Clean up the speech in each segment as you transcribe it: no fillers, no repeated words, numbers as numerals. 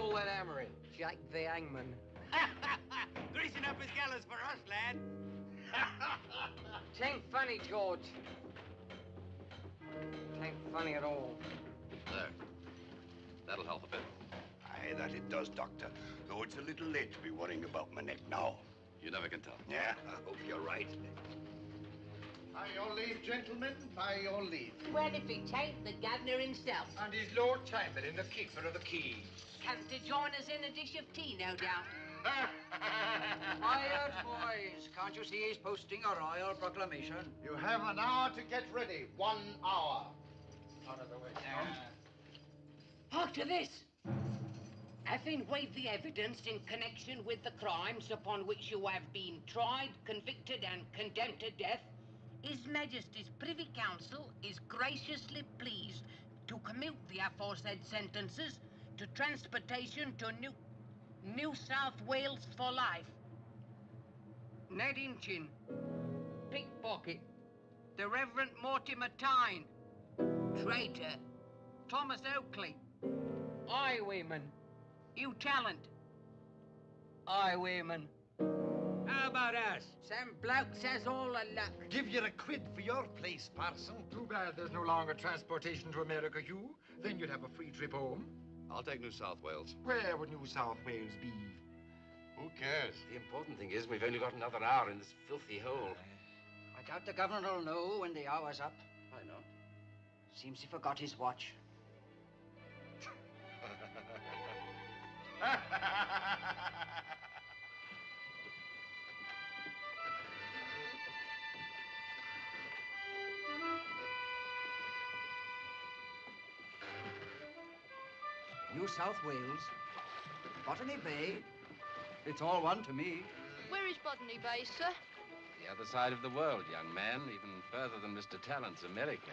pull that hammer in? Jack the hangman. Greasing up his gallows for us, lad. Tain't funny, George. Tain't funny at all. There. That'll help a bit. Aye, that it does, Doctor. Though it's a little late to be worrying about my neck now. You never can tell. Yeah, I hope you're right. By your leave, gentlemen, by your leave. Well, if he tain't the governor himself. And his Lord Chamberlain, the keeper of the keys. Come to join us in a dish of tea, no doubt. Quiet, boys. Can't you see he's posting a royal proclamation? You have an hour to get ready. 1 hour. Out of the way. Hark to this. Having weighed the evidence in connection with the crimes upon which you have been tried, convicted, and condemned to death, His Majesty's Privy Council is graciously pleased to commute the aforesaid sentences to transportation to New South Wales for life. Ned Inchin, pickpocket. The Reverend Mortimer Tyne, traitor. Thomas Oakley, highwayman. Hugh Talent, highwayman. How about us? Some bloke says all the luck. Give you a quid for your place, parson. Too bad there's no longer transportation to America, Hugh. Then you'd have a free trip home. I'll take New South Wales. Where would New South Wales be? Who cares? The important thing is we've only got another hour in this filthy hole. I doubt the governor will know when the hour's up. Why not? Seems he forgot his watch. New South Wales, Botany Bay, it's all one to me. Where is Botany Bay, sir? The other side of the world, young man. Even further than Mr. Talent's America.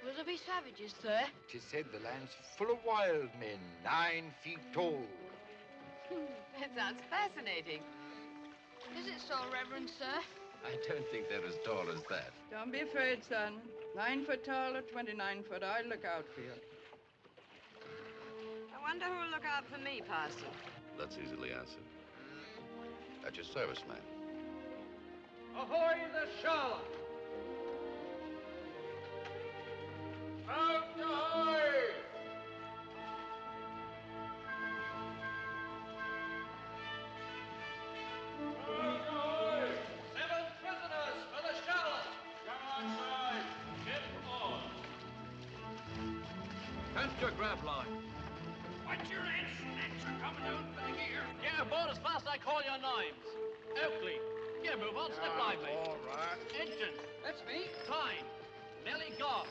Will there be savages there? 'Tis said the land's full of wild men, 9 feet tall. That sounds fascinating. Is it so, Reverend Sir? I don't think they're as tall as that. Don't be afraid, son. 9 foot tall or 29 foot, I'll look out for you. I wonder who'll look out for me, Parson. That's easily answered. At your service, ma'am. Ahoy the Charlotte! Out ahoy! Out ahoy! 7 prisoners for the Charlotte! Come outside. Ship on. Cast your grab line. What's your answer coming out for the gear? Get aboard as fast as I call your names. Oakley, get move on, step lively. All right. Engine, that's me. Tyne, Nellie Goff,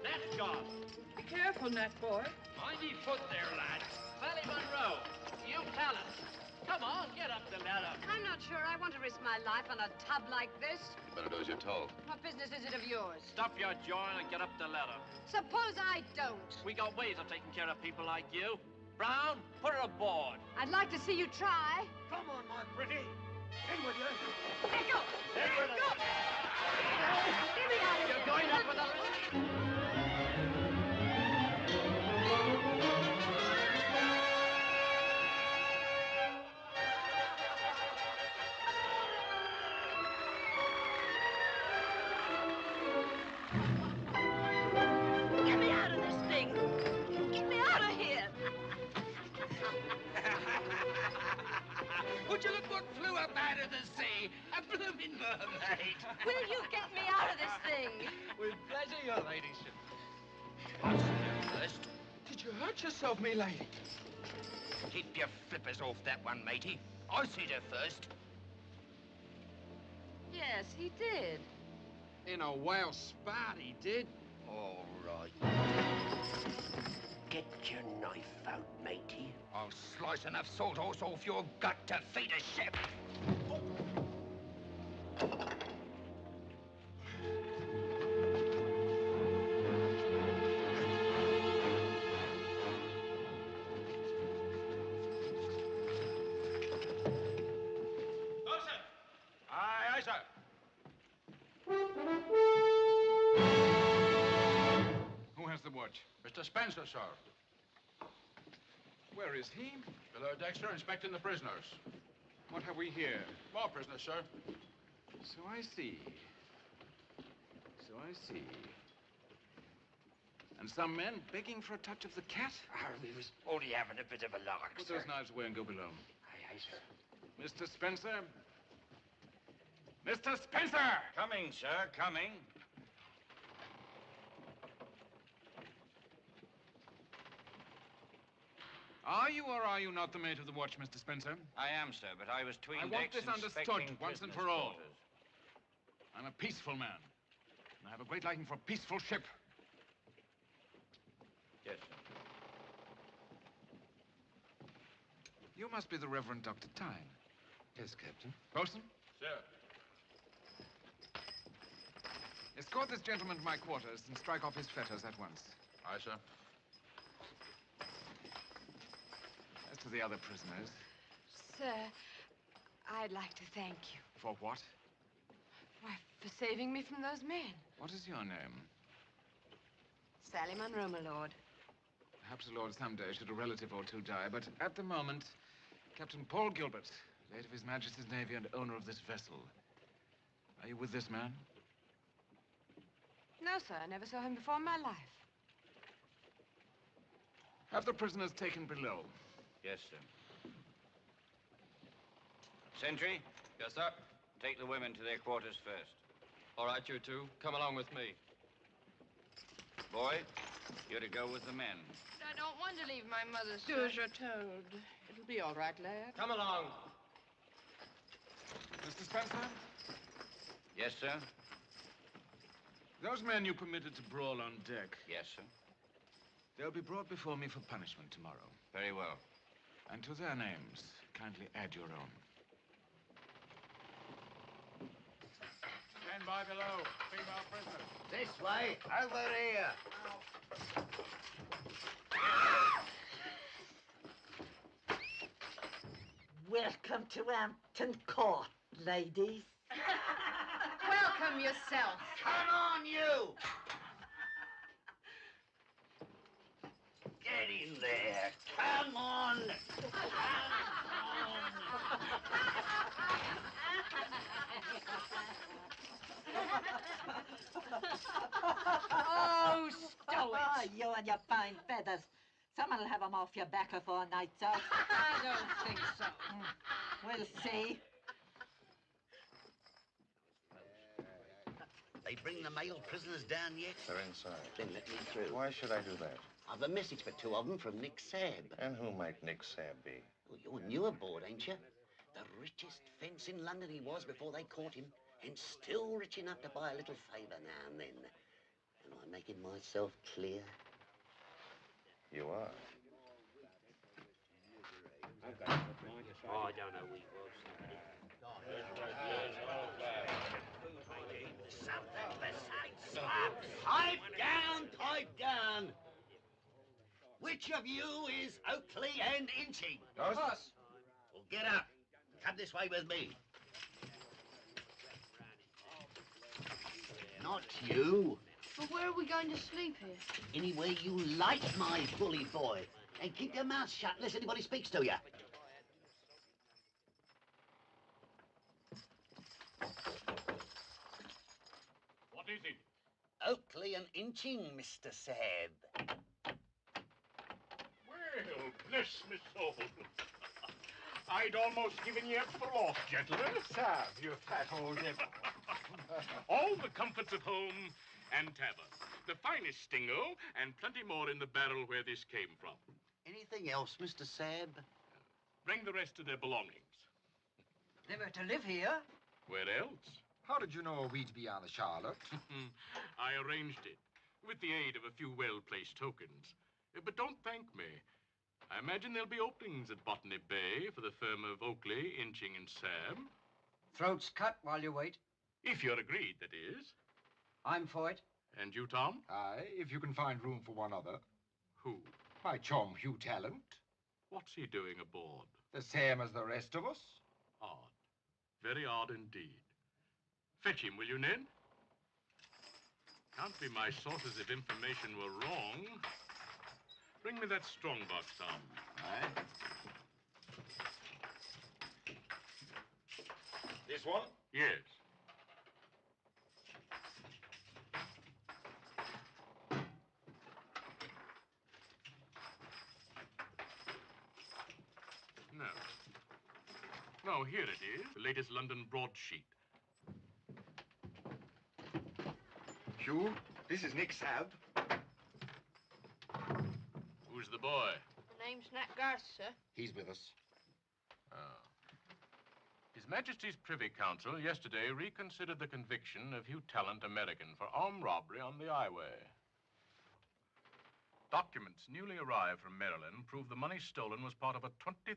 Nat Goff. Be careful, Nat boy. Mind your foot there, lad. Valley Monroe, you Talent. Come on, get up the ladder. I'm not sure I want to risk my life on a tub like this. Better do as you're told. What business is it of yours? Stop your jawing and get up the ladder. Suppose I don't. We got ways of taking care of people like you. Brown, put her aboard. I'd like to see you try. Come on, my pretty. In with you. Let go! Let go! Get me out of here! You're going up with a... Get me out of this thing! Get me out of here! Would you look what flew up out of the sea? A blooming mermaid. Will you get me out of this thing? With pleasure, your ladyship. I'll see you first. Did you hurt yourself, me lady? Keep your flippers off that one, matey. I see her first. Yes, he did. In a whale spat, he did. All right. Get your knife out, matey. I'll slice enough salt horse off your gut to feed a ship. Aye, aye, sir. Who has the watch? Mr. Spencer, sir. Where is he? Below Dexter, inspecting the prisoners. What have we here? More prisoners, sir. So I see. So I see. And some men begging for a touch of the cat? We was only having a bit of a lark, Put sir. those knives away and go below. Aye, aye, sir. Mr. Spencer? Mr. Spencer! Coming, sir, coming. Are you or are you not the mate of the watch, Mr. Spencer? I am, sir, but I was tween I want decks this understood inspecting once and prisoners' for all. quarters. I'm a peaceful man. And I have a great liking for a peaceful ship. Yes, sir. You must be the Reverend Dr. Tyne. Yes, Captain. Bosun, Sir. escort this gentleman to my quarters and strike off his fetters at once. Aye, sir. As to the other prisoners, Sir, I'd like to thank you. for what? Why, for saving me from those men. What is your name? Sally Munro, my lord. Perhaps, Lord, someday should a relative or two die, but at the moment, Captain Paul Gilbert, late of His Majesty's Navy and owner of this vessel. Are you with this man? No, sir, I never saw him before in my life. Have the prisoners taken below. Yes, sir. Sentry? Yes, sir. Take the women to their quarters first. All right, you two. Come along with me. Boy, you're to go with the men. I don't want to leave my mother, Do sir. as you're told. It'll be all right, lad. Come along. Mr. Spencer, Yes, sir? those men you permitted to brawl on deck, Yes, sir. they'll be brought before me for punishment tomorrow. Very well. And to their names, kindly add your own. Stand by below. Female prisoners. This way. Over here. Welcome to Hampton Court, ladies. Welcome yourself. Come on, you! Get in there. Come on. Oh, stop it. You and your fine feathers. Someone will have them off your back before a night's out. I don't think so. We'll see. They bring the male prisoners down yet? They're inside. Then let me through. Why should I do that? I've a message for two of them from Nick Sabb. And who might Nick Sabb be? Well, you're new aboard, ain't you? The richest fence in London he was before they caught him, and still rich enough to buy a little favour now and then. Am I making myself clear? You are. Oh, I don't know who he was. Something besides slap. Pipe down, pipe down. Which of you is Oakley and Inching? Us? Well, get up. Come this way with me. Not you. But where are we going to sleep here? Anywhere you like, my bully boy. And keep your mouth shut unless anybody speaks to you. What is it? Oakley and Inching, Mr. Sabb. Well, bless me soul. I'd almost given you up for lost, gentlemen. Sav, you fat old devil. All the comforts of home and tavern. The finest stingo and plenty more in the barrel where this came from. Anything else, Mr. Sabb? Bring the rest of their belongings. They were to live here. Where else? How did you know we'd be on the Charlotte? I arranged it with the aid of a few well-placed tokens. But don't thank me. I imagine there'll be openings at Botany Bay for the firm of Oakley, Inching, and Sam. Throats cut while you wait. If you're agreed, that is. I'm for it. And you, Tom? Aye, if you can find room for one other. Who? My chum, Hugh Talent. What's he doing aboard? The same as the rest of us. Odd. Very odd indeed. Fetch him, will you, Ned? Can't be my sources of information were wrong. Bring me that strongbox, Tom. Aye. This one? Yes. No. No, here it is. The latest London broadsheet. Hugh, this is Nick Sabb. Who's the boy? The name's Nat Garth, sir. He's with us. Oh. His Majesty's Privy Council yesterday reconsidered the conviction of Hugh Tallant, American, for armed robbery on the highway. Documents newly arrived from Maryland prove the money stolen was part of a £20,000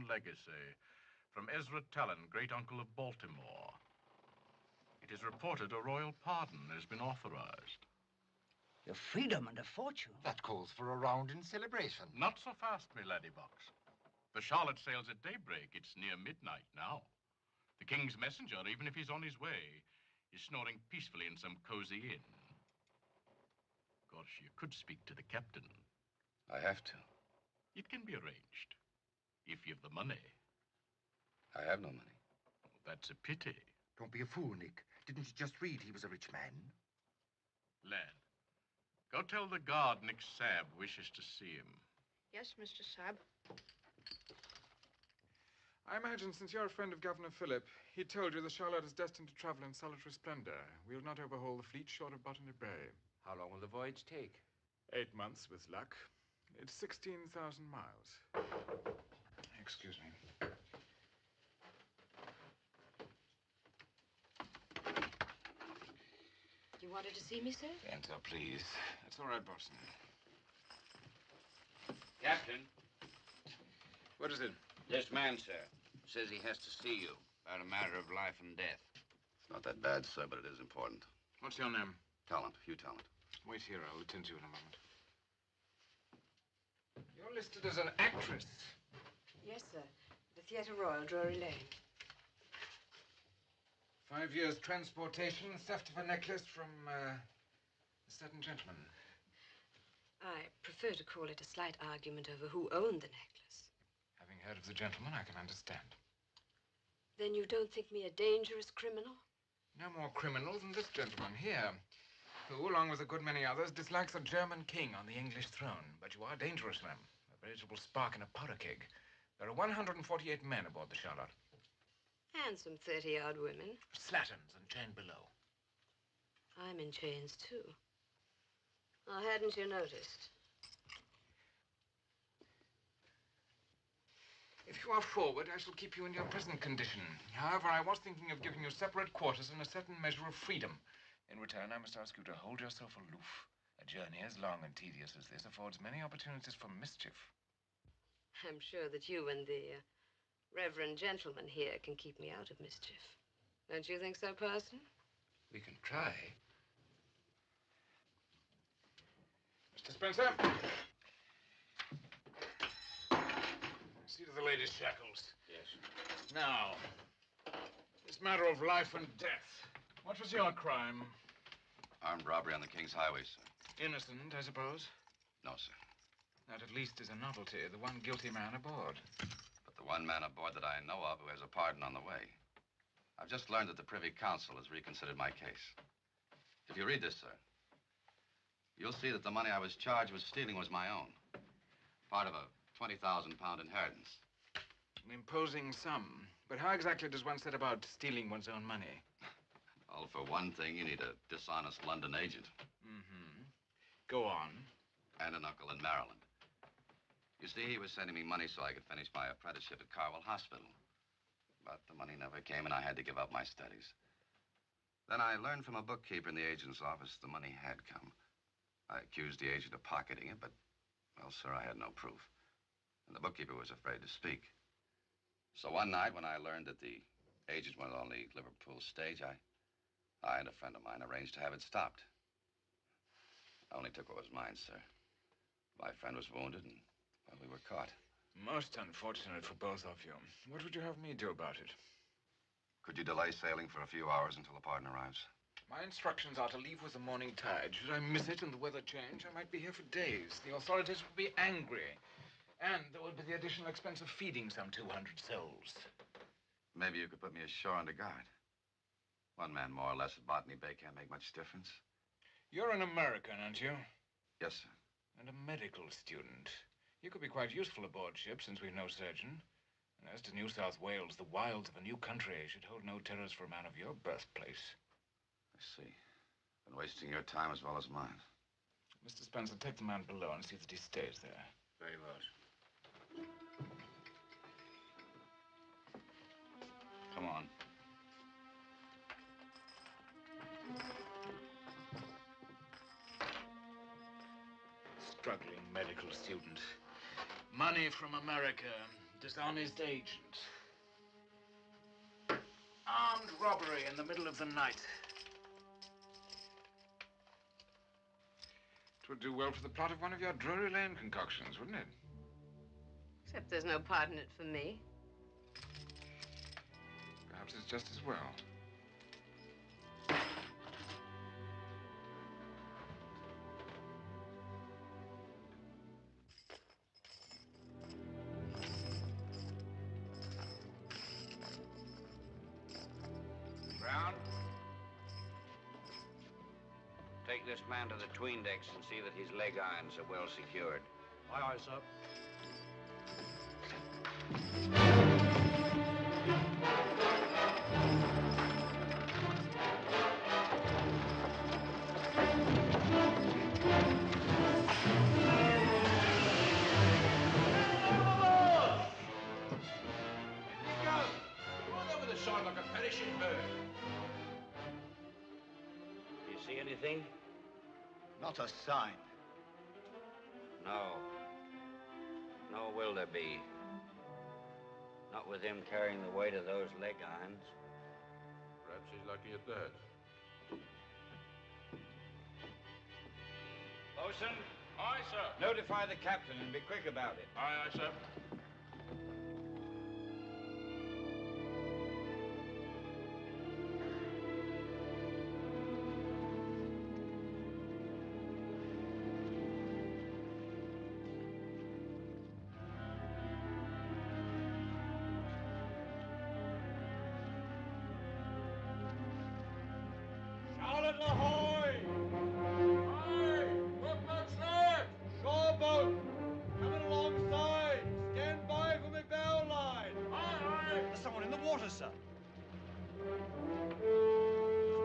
legacy from Ezra Tallant, great-uncle of Baltimore. It is reported a royal pardon has been authorized. Your freedom and a fortune. That calls for a round in celebration. Not so fast, me laddybox. The Charlotte sails at daybreak. It's near midnight now. The king's messenger, even if he's on his way, is snoring peacefully in some cozy inn. Of course, you could speak to the captain. I have to. It can be arranged, if you've the money. I have no money. Oh, that's a pity. Don't be a fool, Nick. Didn't you just read he was a rich man? Lad, go tell the guard Nick Sabb wishes to see him. Yes, Mr. Sabb. I imagine since you're a friend of Governor Phillip, he told you the Charlotte is destined to travel in solitary splendor. We'll not overhaul the fleet short of Botany Bay. How long will the voyage take? 8 months, with luck. It's 16,000 miles. Excuse me. You wanted to see me, sir? Enter, please. That's all right, Boston. Captain. What is it? This man, sir, says he has to see you about a matter of life and death. It's not that bad, sir, but it is important. What's your name? Talent, Hugh Talent. Wait here. I'll attend to you in a moment. You're listed as an actress. Yes, sir. The Theatre Royal, Drury Lane. 5 years transportation, theft of a necklace from a certain gentleman. I prefer to call it a slight argument over who owned the necklace. Having heard of the gentleman, I can understand. Then you don't think me a dangerous criminal? No more criminal than this gentleman here, who, along with a good many others, dislikes a German king on the English throne. But you are dangerous, ma'am. A veritable spark in a powder keg. There are 148 men aboard the Charlotte. And some 30-odd women. Slatterns and chained below. I'm in chains, too. Oh, hadn't you noticed? If you are forward, I shall keep you in your present condition. However, I was thinking of giving you separate quarters and a certain measure of freedom. In return, I must ask you to hold yourself aloof. A journey as long and tedious as this affords many opportunities for mischief. I'm sure that you and the reverend gentleman here can keep me out of mischief. Don't you think so, Parson? We can try. Mr. Spencer. See to the lady's shackles. Yes. Now, this matter of life and death. What was your crime? Armed robbery on the King's Highway, sir. Innocent, I suppose? No, sir. That at least is a novelty, the one guilty man aboard. But the one man aboard that I know of who has a pardon on the way. I've just learned that the Privy Council has reconsidered my case. If you read this, sir, you'll see that the money I was charged with stealing was my own. Part of a £20,000 inheritance. An imposing sum. But how exactly does one set about stealing one's own money? Well, for one thing, you need a dishonest London agent. Mm-hmm. Go on. And an uncle in Maryland. You see, he was sending me money so I could finish my apprenticeship at Carwell Hospital. But the money never came, and I had to give up my studies. Then I learned from a bookkeeper in the agent's office the money had come. I accused the agent of pocketing it, but, well, sir, I had no proof. And the bookkeeper was afraid to speak. So one night, when I learned that the agent was on the Liverpool stage, I and a friend of mine arranged to have it stopped. I only took what was mine, sir. My friend was wounded, and, well, we were caught. Most unfortunate for both of you. What would you have me do about it? Could you delay sailing for a few hours until the pardon arrives? My instructions are to leave with the morning tide. Should I miss it and the weather change, I might be here for days. The authorities would be angry. And there would be the additional expense of feeding some 200 souls. Maybe you could put me ashore under guard. One man more or less at Botany Bay can't make much difference. You're an American, aren't you? Yes, sir. And a medical student. You could be quite useful aboard ship, since we've no surgeon. And as to New South Wales, the wilds of a new country should hold no terrors for a man of your birthplace. I see. Been wasting your time as well as mine. Mr. Spencer, take the man below and see that he stays there. Very well, sir. Come on. Struggling medical student. Money from America. Dishonest agent. Armed robbery in the middle of the night. It would do well for the plot of one of your Drury Lane concoctions, wouldn't it? Except there's no part in it for me. Perhaps it's just as well. Brown? Take this man to the 'tween decks and see that his leg irons are well secured. Aye, aye, sir. Like a perishing bird. Do you see anything? Not a sign. No. Nor will there be. Not with him carrying the weight of those leg irons. Perhaps he's lucky at that. Bosun? Aye, sir. Notify the captain and be quick about it. Aye, aye, sir.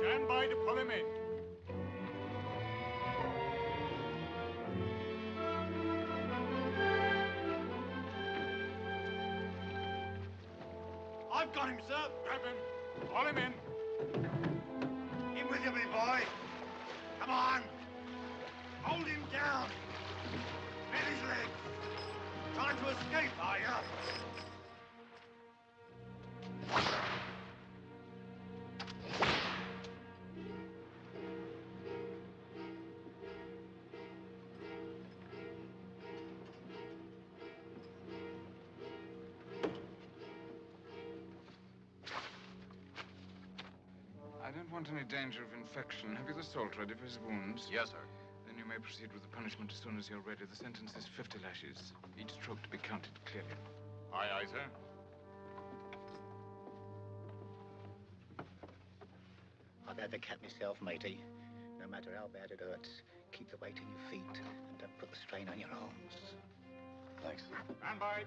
Stand by to pull him in. I've got him, sir. Grab him. Pull him in. In with you, me boy. Come on. Hold him down. Bend his legs. Trying to escape, are you? I don't want any danger of infection. Have you the salt ready for his wounds? Yes, sir. Then you may proceed with the punishment as soon as you're ready. The sentence is 50 lashes. Each stroke to be counted clearly. Aye, aye, sir. I've had the cat myself, matey. No matter how bad it hurts, keep the weight in your feet and don't put the strain on your arms. Thanks. Stand by.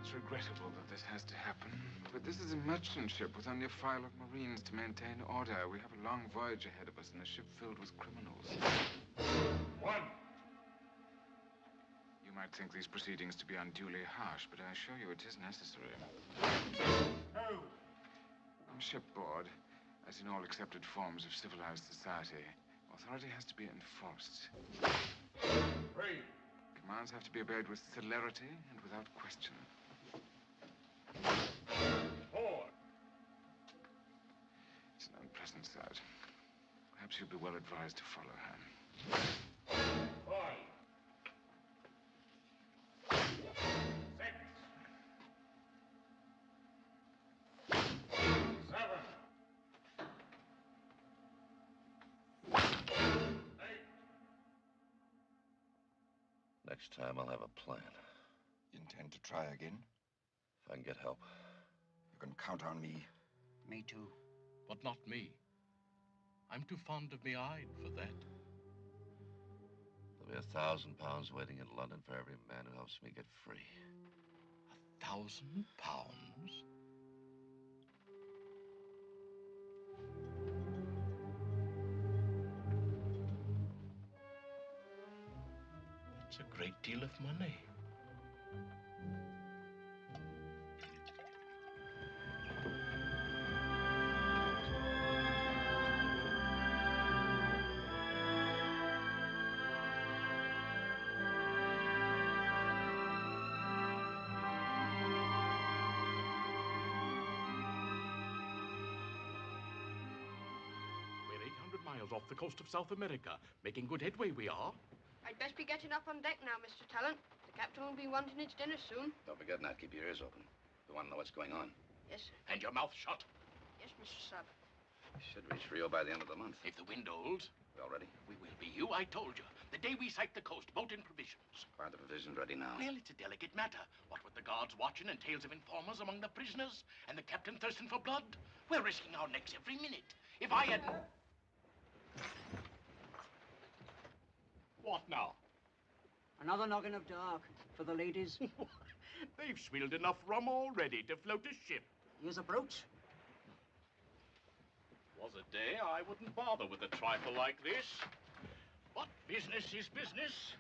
It's regrettable that this has to happen, but this is a merchant ship with only a file of Marines to maintain order. We have a long voyage ahead of us and a ship filled with criminals. One. You might think these proceedings to be unduly harsh, but I assure you it is necessary. Two. On shipboard, as in all accepted forms of civilized society, authority has to be enforced. Three. Commands have to be obeyed with celerity and without question. Four. It's an unpleasant sight. Perhaps you'd be well advised to follow her. Five. Six. Next time, I'll have a plan. You intend to try again? If I can get help. You can count on me. Me too. But not me. I'm too fond of me hide for that. There'll be £1,000 waiting in London for every man who helps me get free. £1,000? That's a great deal of money. Off the coast of South America. Making good headway, we are. I'd best be getting up on deck now, Mr. Talent. The captain will be wanting his dinner soon. Don't forget not keep your ears open. We want to know what's going on. Yes, sir. And your mouth shut. Yes, Mr. Sub. Should reach Rio by the end of the month. If the wind holds. We all ready? We will be. I told you. The day we sight the coast, boat and provisions. Are the provisions ready now? Well, it's a delicate matter. What with the guards watching and tales of informers among the prisoners, and the captain thirsting for blood, we're risking our necks every minute. If I had... What now? Another noggin of dark for the ladies. They've swilled enough rum already to float a ship. Here's a brooch. Was a day I wouldn't bother with a trifle like this. But business is business.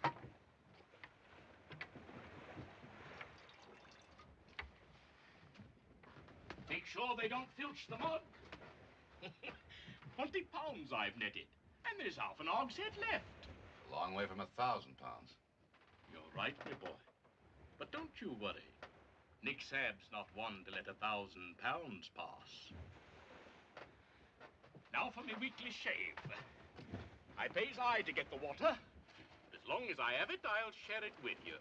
Make sure they don't filch the mug. 20 pounds I've netted, and there's half an hogshead left. A long way from £1,000. You're right, my boy. But don't you worry. Nick Sabb's not one to let £1,000 pass. Now for me weekly shave. I pays I to get the water. As long as I have it, I'll share it with you.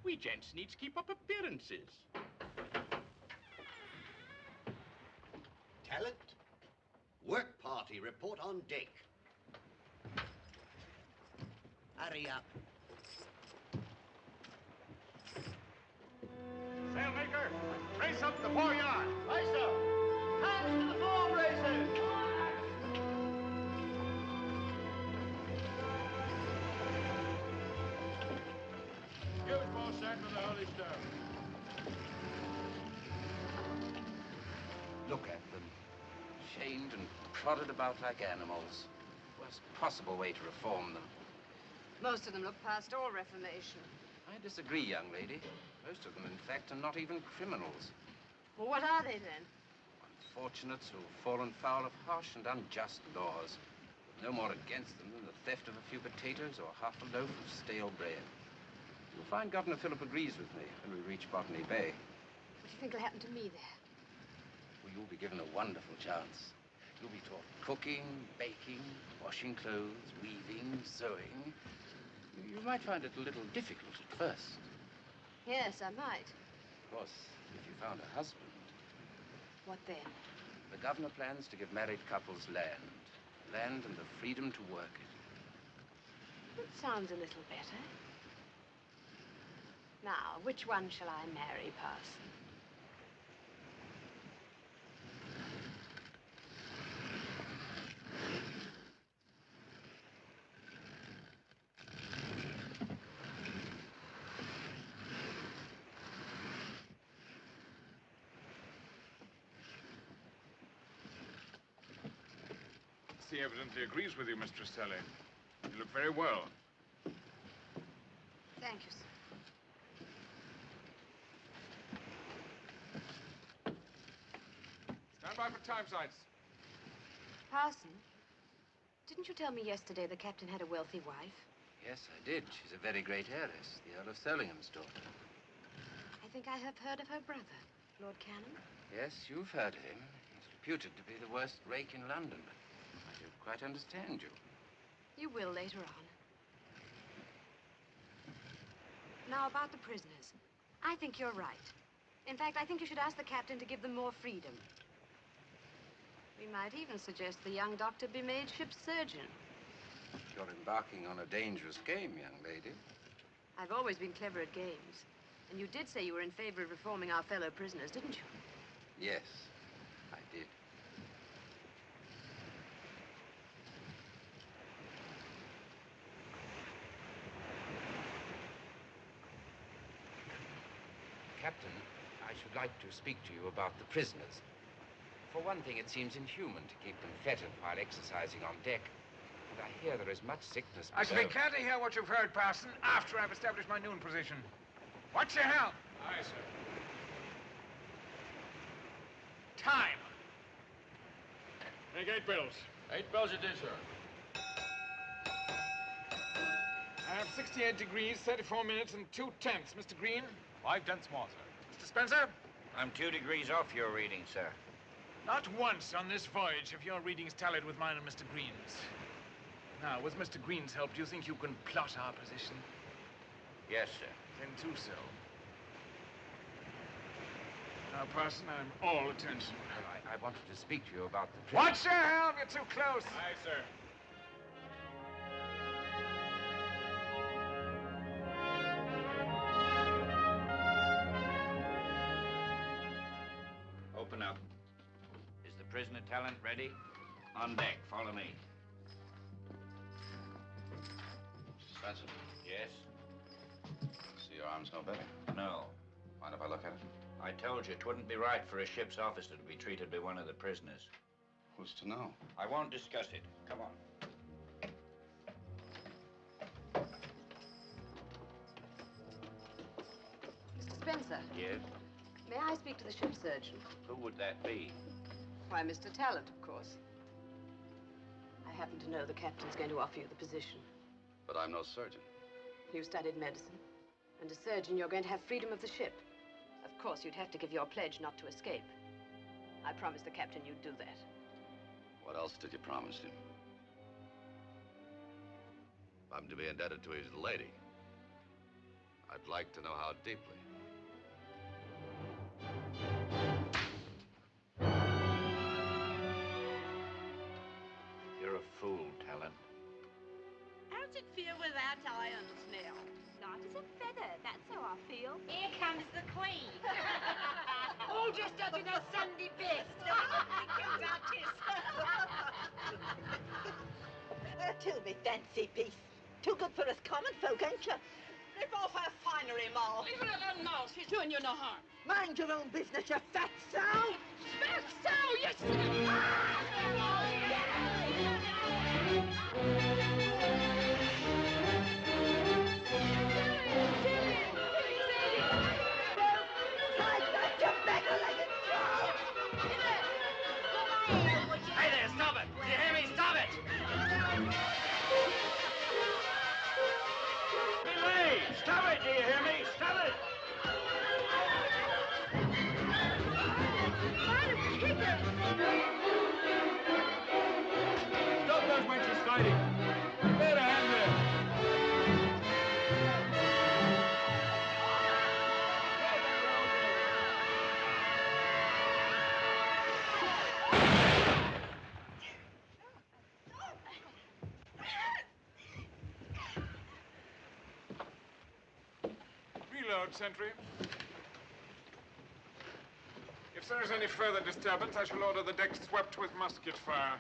We gents needs keep up appearances. Talent, work party report on deck. Hurry up. Sailmaker, brace up the foreyard. Aye, sir. Hands to the fore braces. Give it more sack with the holy stuff. Look at them. Chained and prodded about like animals. Worst possible way to reform them. Most of them look past all reformation. I disagree, young lady. Most of them, in fact, are not even criminals. Well, what are they then? Unfortunates who've fallen foul of harsh and unjust laws. No more against them than the theft of a few potatoes or half a loaf of stale bread. You'll find Governor Phillip agrees with me when we reach Botany Bay. What do you think will happen to me there? Well, you'll be given a wonderful chance. You'll be taught cooking, baking, washing clothes, weaving, sewing. You might find it a little difficult at first. Yes, I might. Of course, if you found a husband. What then? The governor plans to give married couples land. Land and the freedom to work it. That sounds a little better. Now, which one shall I marry, Parson? He evidently agrees with you, Mistress Sally. You look very well. Thank you, sir. Stand by for time sights. Parson, didn't you tell me yesterday the captain had a wealthy wife? Yes, I did. She's a very great heiress, the Earl of Surlingham's daughter. I think I have heard of her brother, Lord Cannon. Yes, you've heard of him. He's reputed to be the worst rake in London. I don't quite understand you. You will later on. Now, about the prisoners. I think you're right. In fact, I think you should ask the captain to give them more freedom. We might even suggest the young doctor be made ship's surgeon. You're embarking on a dangerous game, young lady. I've always been clever at games. And you did say you were in favor of reforming our fellow prisoners, didn't you? Yes, I did. Captain, I should like to speak to you about the prisoners. For one thing, it seems inhuman to keep them fettered while exercising on deck. And I hear there is much sickness I shall be below. glad to hear what you've heard, Parson, after I've established my noon position. What's your help? Aye, sir. Time. Make 8 bells. 8 bells it is, sir. I have 68 degrees, 34 minutes, and 2 tenths, Mr. Green. 5 tenths more, sir. Mr. Spencer? I'm 2 degrees off your reading, sir. Not once on this voyage have your readings tallied with mine and Mr. Green's. Now, with Mr. Green's help, do you think you can plot our position? Yes, sir. Then do so. Now, Parson, I'm all attention. Well, I wanted to speak to you about the... Watch your helm! You're too close! Aye, sir. Open up. Is the prisoner talent ready? On deck, follow me. Spencer, Yes? see your arm's no better. No. Mind if I look at it? I told you it wouldn't be right for a ship's officer to be treated by one of the prisoners. Who's to know? I won't discuss it. Come on. Mr. Spencer, Yes? may I speak to the ship surgeon? Who would that be? Why, Mr. Talent, of course. I happen to know the captain's going to offer you the position. But I'm no surgeon. You studied medicine. And a surgeon, you're going to have freedom of the ship. Of course, you'd have to give your pledge not to escape. I promised the captain you'd do that. What else did you promise him? If I'm to be indebted to his lady, I'd like to know how deeply. You're a fool, Talent. How's it feel without irons now? Light as a feather, that's how I feel. Here comes the Queen. All dressed up in her Sunday best. Tell me, fancy piece. Too good for us common folk, ain't you? Rip off her finery, Ma. Leave her alone, Ma. She's doing you no harm. Mind your own business, you fat sow. Fat sow, yes! Hey there, stop it! Do you hear me? Stop it! Belay! Stop it! Do you hear me? Stop it! Stop those wenches fighting! Bear a hand there! Reload, sentry. If there is any further disturbance, I shall order the deck swept with musket fire.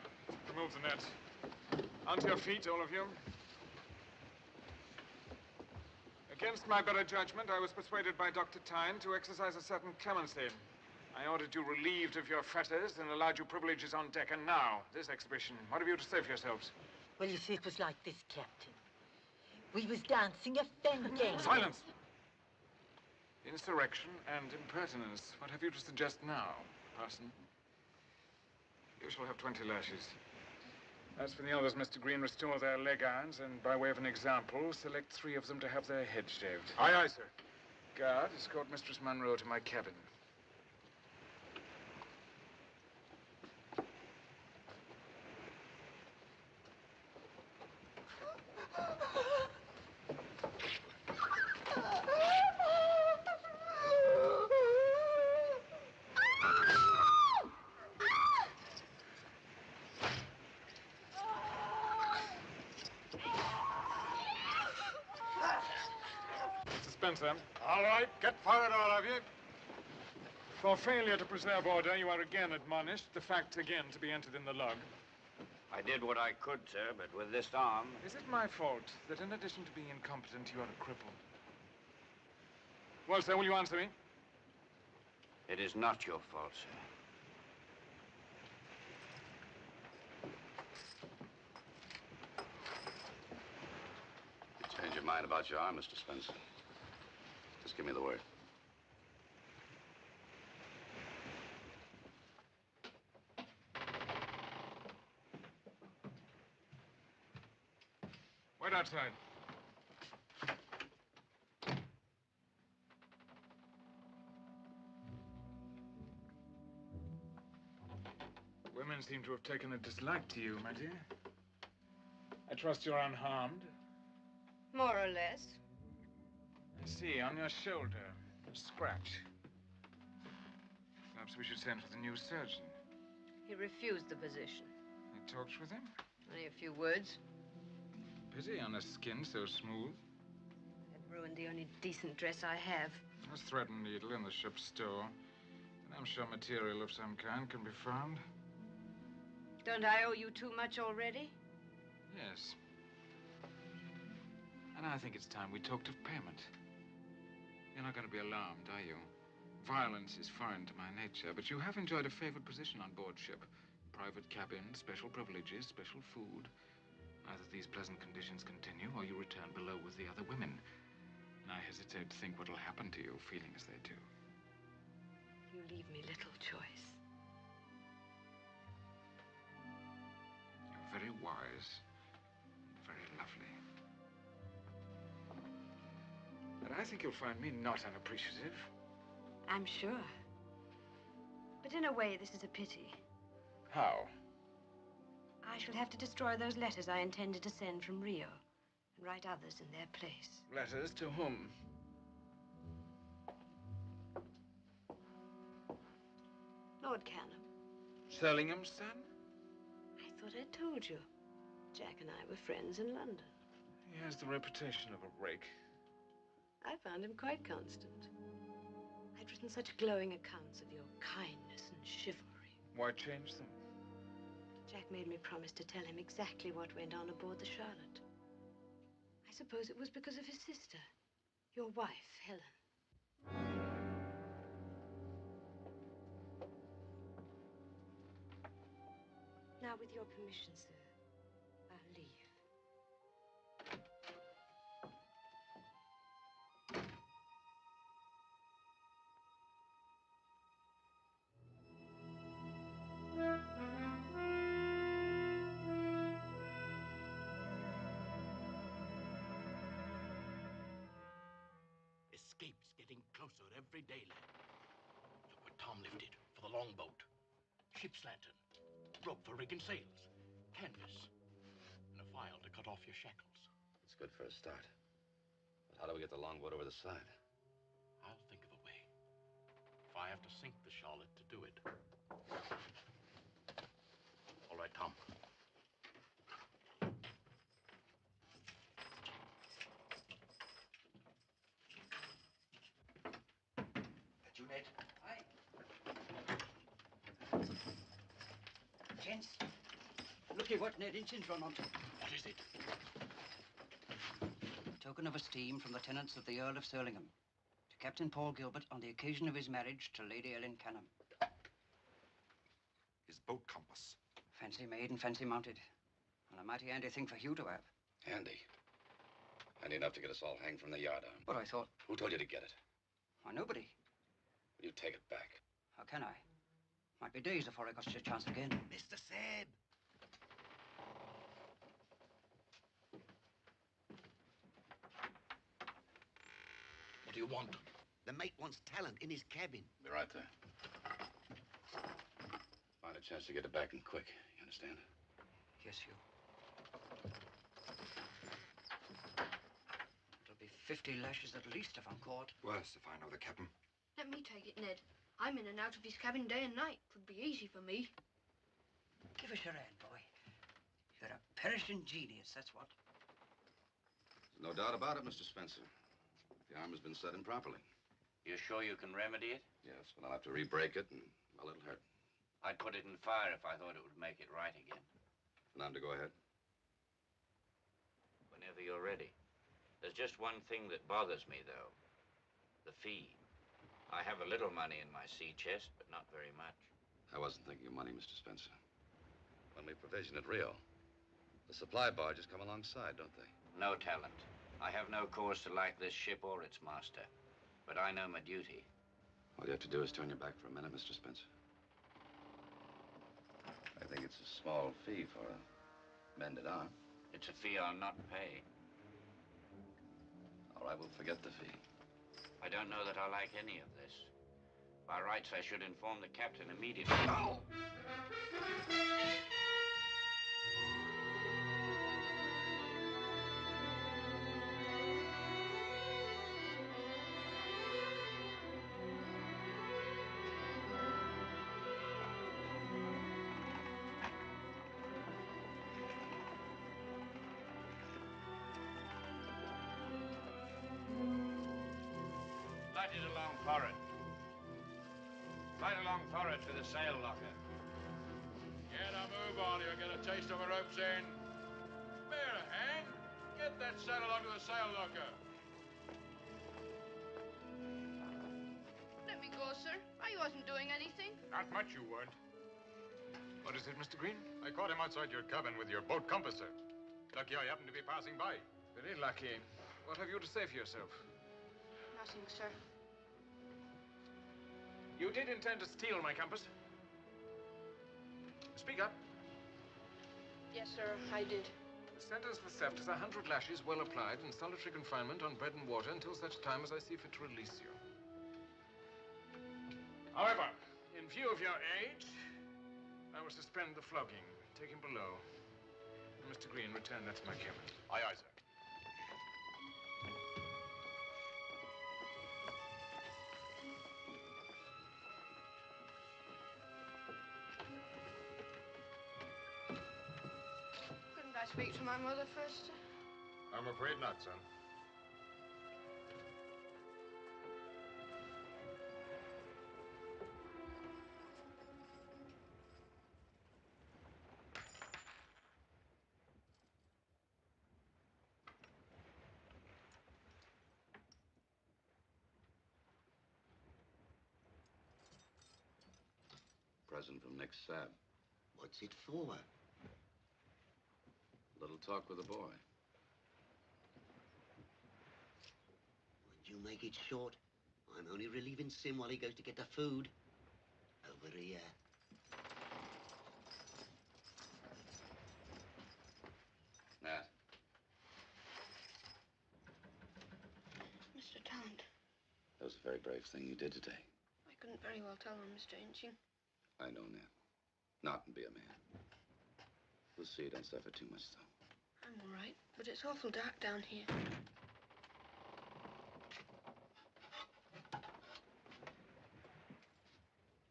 Remove the net. Onto your feet, all of you. Against my better judgment, I was persuaded by Dr. Tyne to exercise a certain clemency. I ordered you relieved of your fetters and allowed you privileges on deck. And now, this exhibition. What have you to say for yourselves? Well, you see, it was like this, Captain. We was dancing a fandango. Silence! Insurrection and impertinence. What have you to suggest now, Parson? You shall have 20 lashes. As for the others, Mr. Green, restore their leg irons, and by way of an example, select 3 of them to have their heads shaved. Aye, aye, sir. Guard, escort Mistress Munro to my cabin. Spencer. All right, get forward, all of you. For failure to preserve order, you are again admonished. The fact again to be entered in the log. I did what I could, sir, but with this arm... Is it my fault that in addition to being incompetent, you are a cripple? Well, sir, will you answer me? It is not your fault, sir. Change your mind about your arm, Mr. Spencer. Just give me the word. Wait outside. Women seem to have taken a dislike to you, my dear. I trust you're unharmed. More or less. I see, on your shoulder, a scratch. Perhaps we should send for the new surgeon. He refused the position. I talked with him. Only a few words. Pity on a skin so smooth. It ruined the only decent dress I have. A thread and needle in the ship's store. And I'm sure material of some kind can be found. Don't I owe you too much already? Yes. And I think it's time we talked of payment. You're not going to be alarmed, are you? Violence is foreign to my nature, but you have enjoyed a favored position on board ship. Private cabin, special privileges, special food. Either these pleasant conditions continue, or you return below with the other women. And I hesitate to think what'll happen to you, feeling as they do. You leave me little choice. You're very wise, very lovely. But I think you'll find me not unappreciative. I'm sure. But in a way, this is a pity. How? I shall have to destroy those letters I intended to send from Rio and write others in their place. Letters to whom? Lord Canham. Surlingham's son? I thought I told you. Jack and I were friends in London. He has the reputation of a rake. I found him quite constant. I'd written such glowing accounts of your kindness and chivalry. Why change them? Jack made me promise to tell him exactly what went on aboard the Charlotte. I suppose it was because of his sister, your wife, Helen. Now, with your permission, sir, I'll leave. Escape's getting closer every day, lad. Look what Tom lifted for the longboat. Ship's lantern, rope for rigging sails, canvas, and a file to cut off your shackles. It's good for a start. But how do we get the longboat over the side? I'll think of a way. If I have to sink the Charlotte to do it. All right, Tom. That you, Ned? Aye. Gents, look at what Ned Inchin's run onto. What is it? A token of esteem from the tenants of the Earl of Surlingham to Captain Paul Gilbert on the occasion of his marriage to Lady Ellen Canham. His boat compass. Fancy made and fancy mounted. And a mighty handy thing for Hugh to have. Handy. Handy enough to get us all hanged from the yardarm. But I thought... Who told you to get it? Why, nobody. Will you take it back? How can I? Might be days before I got such a chance again. Mr. Seb. What do you want? The mate wants talent in his cabin. Be right there. Find a chance to get it back and quick. You understand? Yes, Hugh. It'll be 50 lashes at least if I'm caught. Worse if I know the captain. Let me take it, Ned. I'm in and out of his cabin day and night. Twould be easy for me. Give us your hand, boy. You're a perishing genius, that's what. There's no doubt about it, Mr. Spencer. The arm has been set improperly. You're sure you can remedy it? Yes, but I'll have to re-break it, and, well, it'll hurt. I'd put it in fire if I thought it would make it right again. And I'm to go ahead? Whenever you're ready. There's just one thing that bothers me, though. The fee. I have a little money in my sea chest, but not very much. I wasn't thinking of money, Mr. Spencer. When we provision at Rio, the supply barges come alongside, don't they? No talent. I have no cause to like this ship or its master. But I know my duty. All you have to do is turn your back for a minute, Mr. Spencer. I think it's a small fee for a mended arm. It's a fee I'll not pay. All right, we'll forget the fee. I don't know that I like any of this. By rights, I should inform the captain immediately. No! Light it along forward. Right along forward to the sail locker. Get a move on, you'll get a taste of a rope's end. Bear a hand. Get that saddle onto the sail locker. Let me go, sir. I wasn't doing anything. Not much you weren't. What is it, Mr. Green? I caught him outside your cabin with your boat compass, sir. Lucky I happened to be passing by. Very lucky. What have you to say for yourself? Nothing, sir. You did intend to steal my compass? Speak up. Yes, sir, I did. The sentence for theft is 100 lashes well applied and solitary confinement on bread and water until such time as I see fit to release you. However, in view of your age, I will suspend the flogging. Take him below. And Mr. Green, return that to my cabin. Aye, aye, sir. Couldn't I speak to my mother first, sir? I'm afraid not, son. Present from Nick Sabb. What's it for? A little talk with the boy. Would you make it short? I'm only relieving Sim while he goes to get the food. Over here. Nat. Mr. Talent, That was a very brave thing you did today. I couldn't very well tell on Mr. Inching. I know, Nat. Not and be a man. We'll see you don't suffer too much, though. I'm all right, but it's awful dark down here.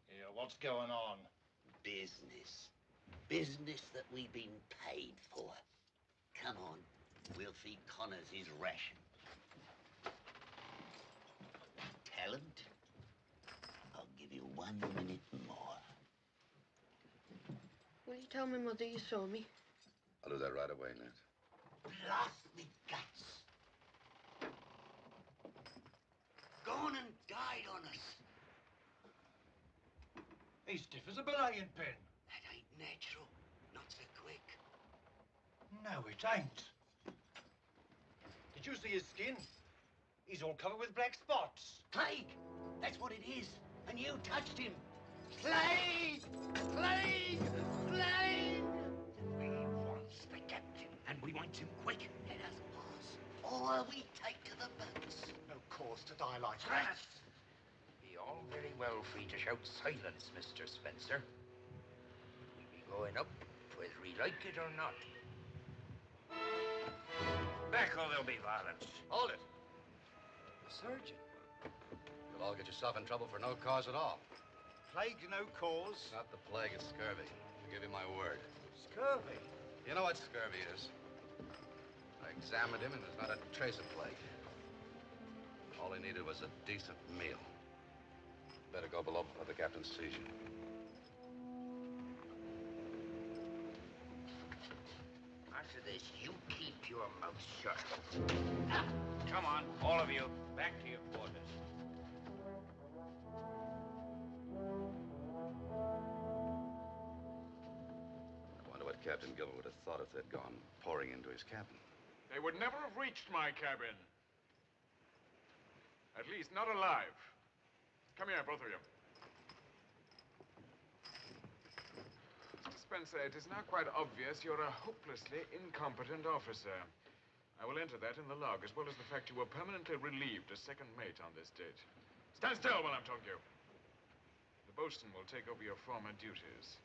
Here, what's going on? Business. Business that we've been paid for. Come on, we'll feed Connors his ration. Talent? I'll give you 1 minute more. Will you tell my mother you saw me? I'll do that right away, Nat. Blast me guts. Go on and guide on us. He's stiff as a belaying pin. That ain't natural. Not so quick. No, it ain't. Did you see his skin? He's all covered with black spots. Plague! That's what it is. And you touched him. Plague! Plague! Plague! We wants the captain, and we want him quick. Let us pass, or we take to the boats. No cause to die like that. Be all very well free to shout silence, Mr. Spencer. We'll be going up, whether we like it or not. Back or there'll be violence. Hold it. The surgeon. You'll all get yourself in trouble for no cause at all. Plague no cause. Not the plague, it's scurvy. I'll give you my word. Scurvy. You know what scurvy is? I examined him and there's not a trace of plague. All he needed was a decent meal. Better go below before the captain sees you. After this, you keep your mouth shut. Now, come on, all of you, back to your quarters. I wonder what Captain Gilbert would have thought if they'd gone pouring into his cabin. They would never have reached my cabin. At least not alive. Come here, both of you. Mr. Spencer, it is now quite obvious you're a hopelessly incompetent officer. I will enter that in the log, as well as the fact you were permanently relieved as second mate on this date. Stand still while I'm talking to you. The boatswain will take over your former duties.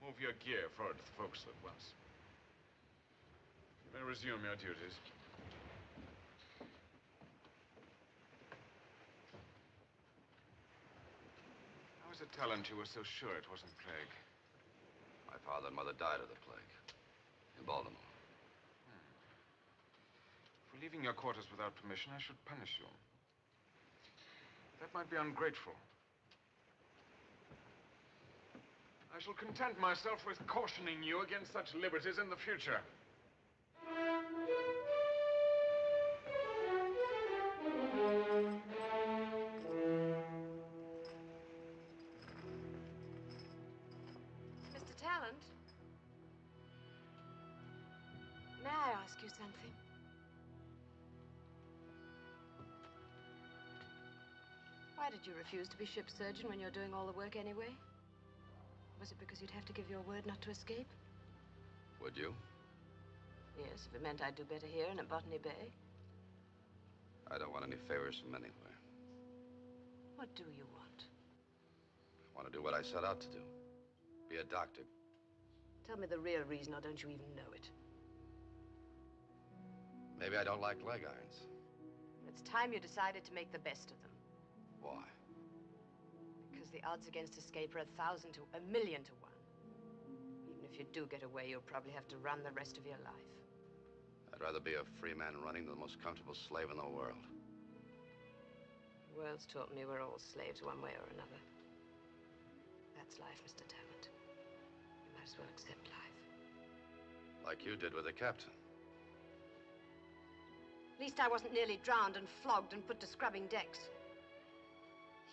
Move your gear forward to the forecastle at once. You may resume your duties. How is it, Talent, you were so sure it wasn't plague? My father and mother died of the plague in Baltimore. For leaving your quarters without permission, I should punish you. That might be ungrateful. I shall content myself with cautioning you against such liberties in the future. Mr. Talent? May I ask you something? Why did you refuse to be ship's surgeon when you're doing all the work anyway? Was it because you'd have to give your word not to escape? Would you? Yes, if it meant I'd do better here and at Botany Bay. I don't want any favors from anywhere. What do you want? I want to do what I set out to do. Be a doctor. Tell me the real reason, or don't you even know it? Maybe I don't like leg irons. It's time you decided to make the best of them. Why? Because the odds against escape are 1,000 to 1,000,000 to 1. Even if you do get away, you'll probably have to run the rest of your life. I'd rather be a free man running than the most comfortable slave in the world. The world's taught me we're all slaves one way or another. That's life, Mr. Talent. You might as well accept life. Like you did with the captain. At least I wasn't nearly drowned and flogged and put to scrubbing decks.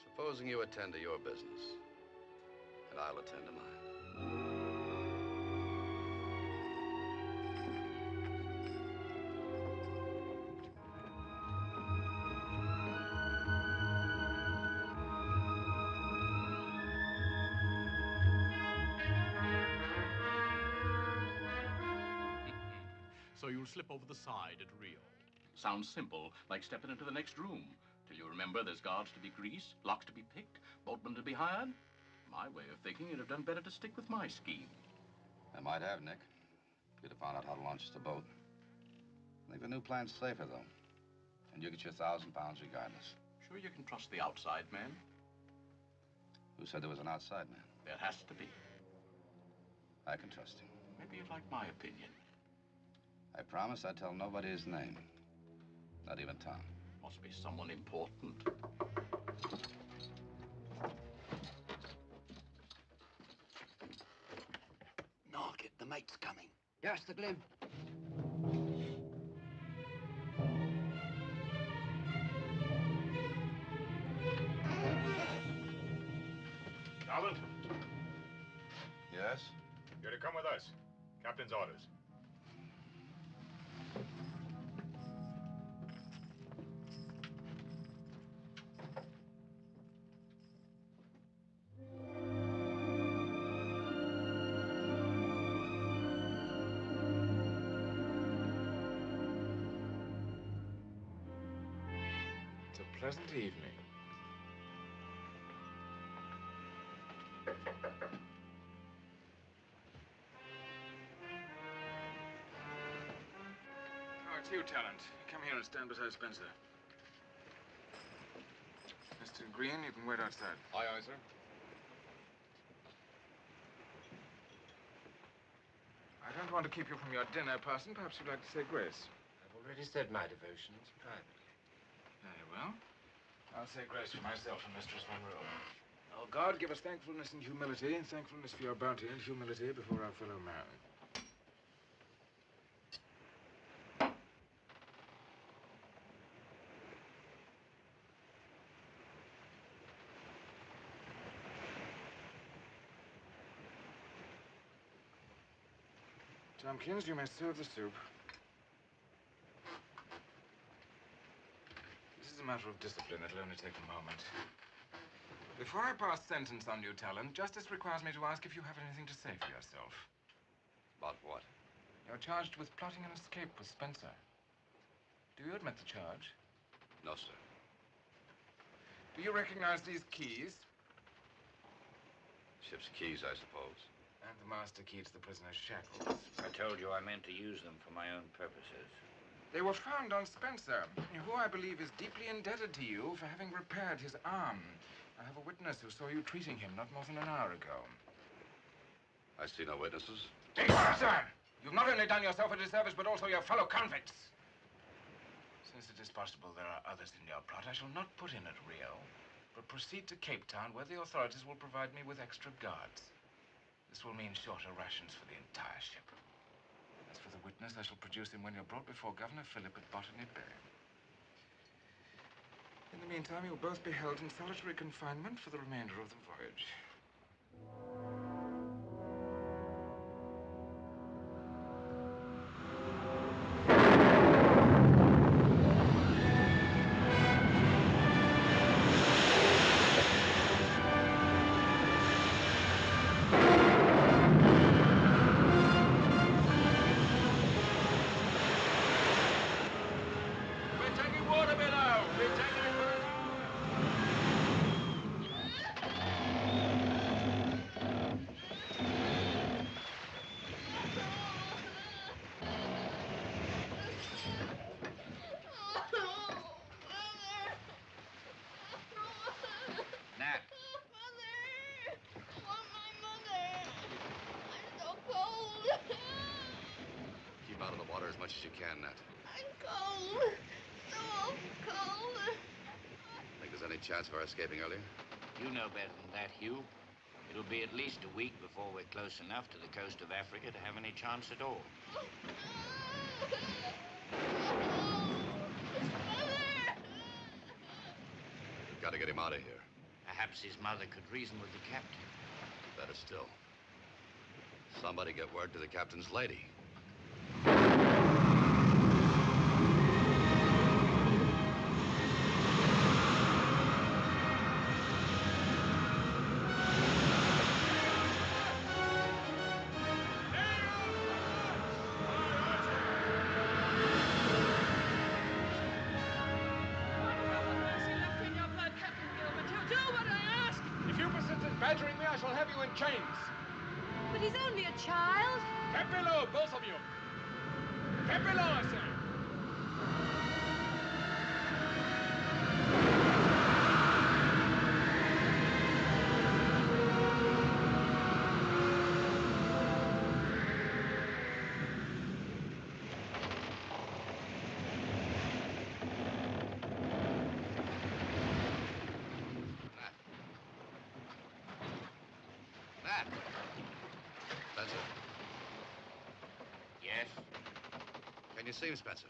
Supposing you attend to your business, and I'll attend to mine. So you'll slip over the side at Rio. Sounds simple, like stepping into the next room. Till you remember there's guards to be greased, locks to be picked, boatmen to be hired. My way of thinking, you'd have done better to stick with my scheme. I might have, Nick. If you'd have found out how to launch the boat. I think the new plan's safer, though. And you get your 1,000 pounds regardless. Sure you can trust the outside man? Who said there was an outside man? There has to be. I can trust him. Maybe you'd like my opinion. I promise I'd tell nobody his name. Not even Tom. Must be someone important. Knock it, the mate's coming. Yes, the glim. Talent, Yes? you're to come with us. Captain's orders. It's a pleasant evening. Oh, it's you, Talent. Come here and stand beside Spencer. Mr. Green, you can wait outside. Aye, aye, sir. I don't want to keep you from your dinner, Parson. Perhaps you'd like to say grace. I've already said my devotions privately. Very well. I'll say grace for myself and Mistress Monroe. Oh, God, give us thankfulness and humility, thankfulness for your bounty and humility before our fellow man. Tompkins, you may serve the soup. This is a matter of discipline. It'll only take a moment. Before I pass sentence on you, Talon, justice requires me to ask if you have anything to say for yourself. About what? You're charged with plotting an escape with Spencer. Do you admit the charge? No, sir. Do you recognize these keys? Ship's keys, I suppose. And the master key to the prisoner's shackles. I told you I meant to use them for my own purposes. They were found on Spencer, who I believe is deeply indebted to you for having repaired his arm. I have a witness who saw you treating him not more than an hour ago. I see no witnesses. Sir! You've not only done yourself a disservice, but also your fellow convicts. Since it is possible there are others in your plot, I shall not put in at Rio, but proceed to Cape Town, where the authorities will provide me with extra guards. This will mean shorter rations for the entire ship. As for the witness, I shall produce him when you're brought before Governor Phillip at Botany Bay. In the meantime, you'll both be held in solitary confinement for the remainder of the voyage. As much as you can, Nat. I'm cold. So cold. Think there's any chance of our escaping earlier? You know better than that, Hugh. It'll be at least a week before we're close enough to the coast of Africa to have any chance at all. We've got to get him out of here. Perhaps his mother could reason with the captain. Better still. Somebody get word to the captain's lady. Badgering me, I shall have you in chains. But he's only a child. Get below, both of you. Get below, I say. Spencer? Yes? Can you see him, Spencer?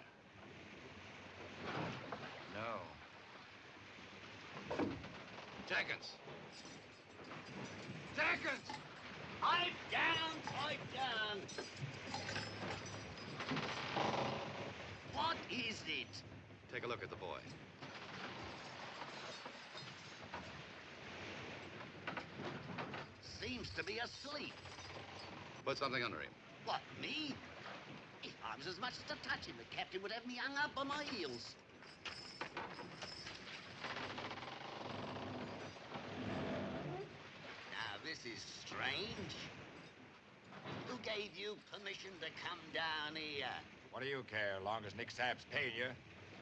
No. Jenkins! Jenkins! Pipe down, pipe down. What is it? Take a look at the boy. Seems to be asleep. Put something under him. What, me? If I was as much as to touch him, the captain would have me hung up on my heels. Now, this is strange. Who gave you permission to come down here? What do you care, long as Nick Sapp's paying you?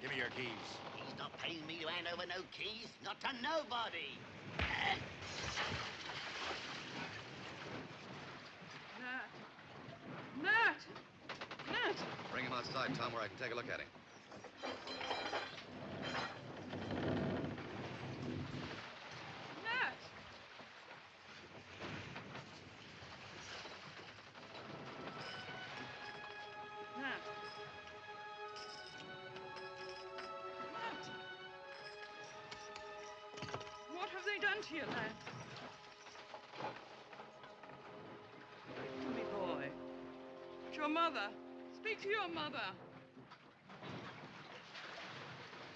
Give me your keys. He's not paying me to hand over no keys, not to nobody. Nat! Nat! Bring him outside, Tom, where I can take a look at him. to you, lad. Speak to me, boy. It's your mother. Speak to your mother.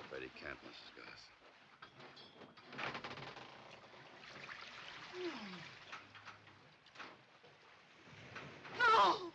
Afraid he can't, Mrs. Goss. No!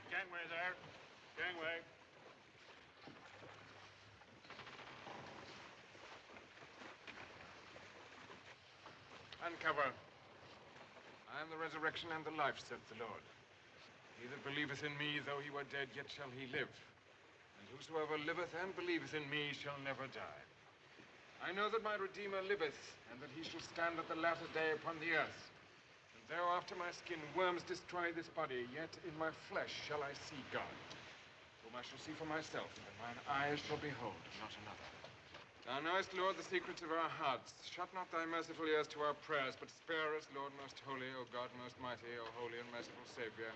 Gangway there. Gangway. Uncover. I am the resurrection and the life, saith the Lord. He that believeth in me, though he were dead, yet shall he live. And whosoever liveth and believeth in me shall never die. I know that my Redeemer liveth, and that he shall stand at the latter day upon the earth. And though after my skin worms destroy this body, yet in my flesh shall I see God, whom I shall see for myself, and mine eyes shall behold, not another. Thou knowest, Lord, the secrets of our hearts. Shut not thy merciful ears to our prayers, but spare us, Lord most holy, O God most mighty, O holy and merciful Savior.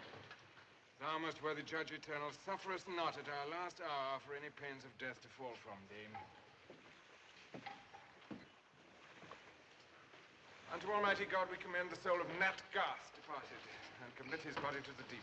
Thou most worthy Judge eternal, suffer us not at our last hour for any pains of death to fall from thee. Unto Almighty God we commend the soul of Nat Garth, departed, and commit his body to the deep.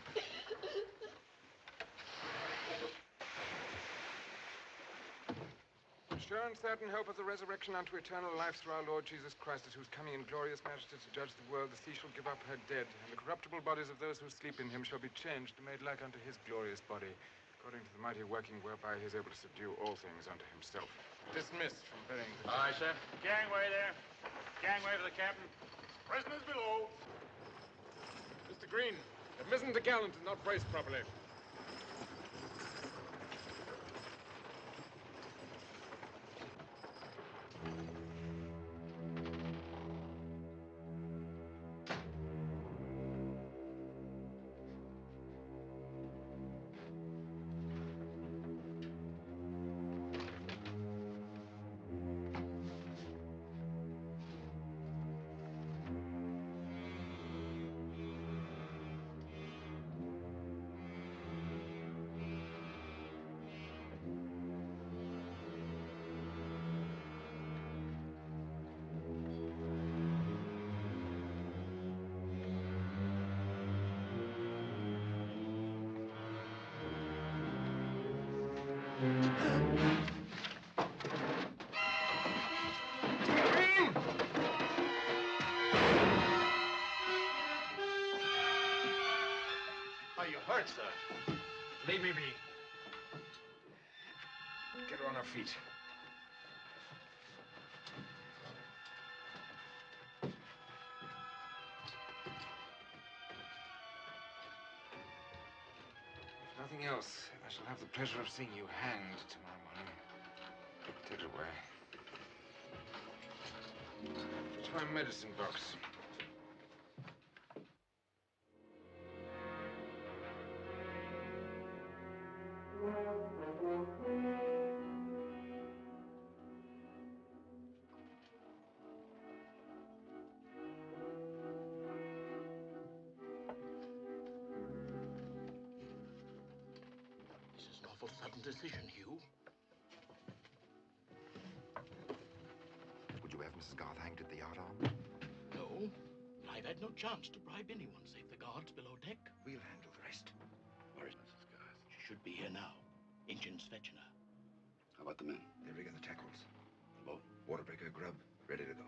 Sure and certain hope of the resurrection unto eternal life through our Lord Jesus Christ, at whose coming in glorious majesty to judge the world, the sea shall give up her dead, and the corruptible bodies of those who sleep in him shall be changed, and made like unto his glorious body, according to the mighty working whereby he is able to subdue all things unto himself. Dismissed from burying the... Aye, sir. Gangway there. Gangway to the captain. Prisoners below. Mr. Green, the mizzen to gallant is not braced properly. Are you hurt, sir? Leave me be. Get her on her feet. If nothing else, I shall have the pleasure of seeing you hanged tomorrow morning. Take it away. Fetch my medicine box. This is an awful sudden decision, Hugh. Would you have Mrs. Garth hanged at the yardarm? No, I've had no chance to bribe anyone save the guards below deck. We'll handle the rest. Where is Mrs. Garth? She should be here now. Engines fetching her. How about the men? They're rigging the tackles. The boat? Water breaker, grub, ready to go.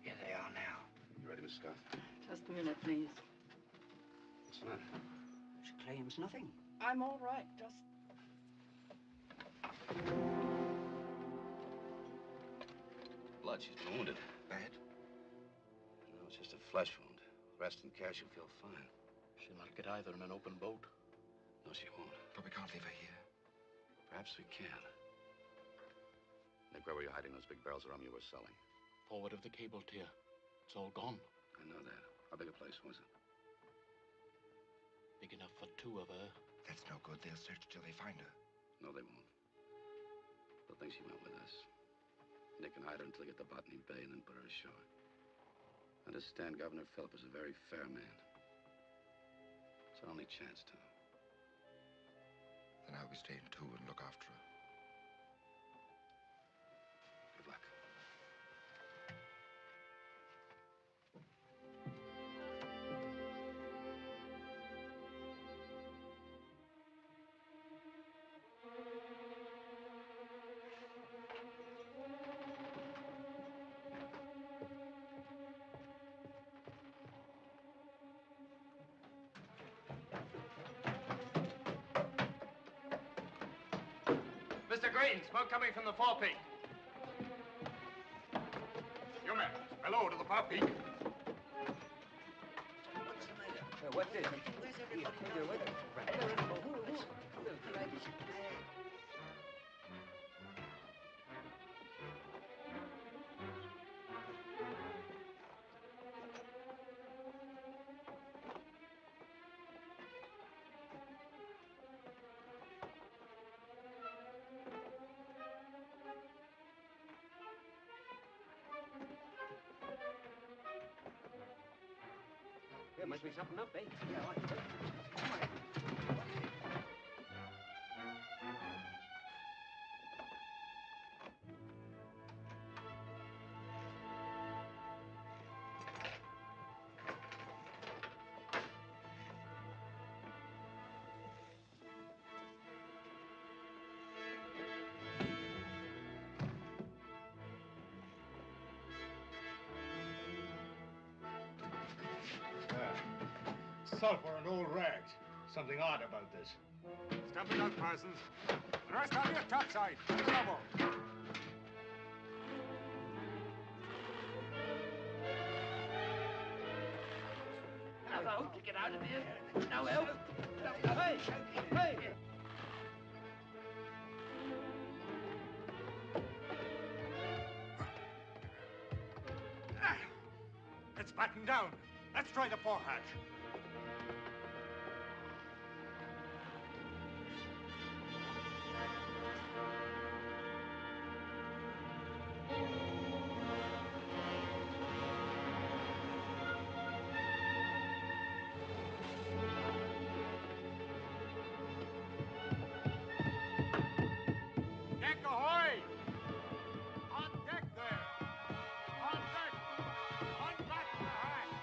Here they are now. You ready, Mrs. Garth? Just a minute, please. What's the matter? She claims nothing. I'm all right, just... Blood, she's wounded. Bad? No, flesh wound. Rest and care, she'll feel fine. She'll not get either in an open boat. No, she won't. But we can't leave her here. Perhaps we can. Nick, where were you hiding those big barrels of rum you were selling? Forward of the cable tier. It's all gone. I know that. How big a place was it? Big enough for two of her. That's no good. They'll search till they find her. No, they won't. They'll think she went with us. Nick can hide her until they get to Botany Bay and then put her ashore. Understand, Governor Phillip is a very fair man. It's our only chance, Tom. Then I'll be staying too and look after her. Good luck. Mr. Green, smoke coming from the forepeak. You men, hello to the forepeak. What's the matter? What's this? Where's everybody? There must be something up, eh? Yeah, come on. Sulphur and old rags. Something odd about this. Step it up, Parsons. The rest on your topside. On the level. Hello, to get out of here. No help. Hey, hey. It's battened down. Let's try the forehatch. Deck ahoy! On deck there! On deck! Unbatten the hatch!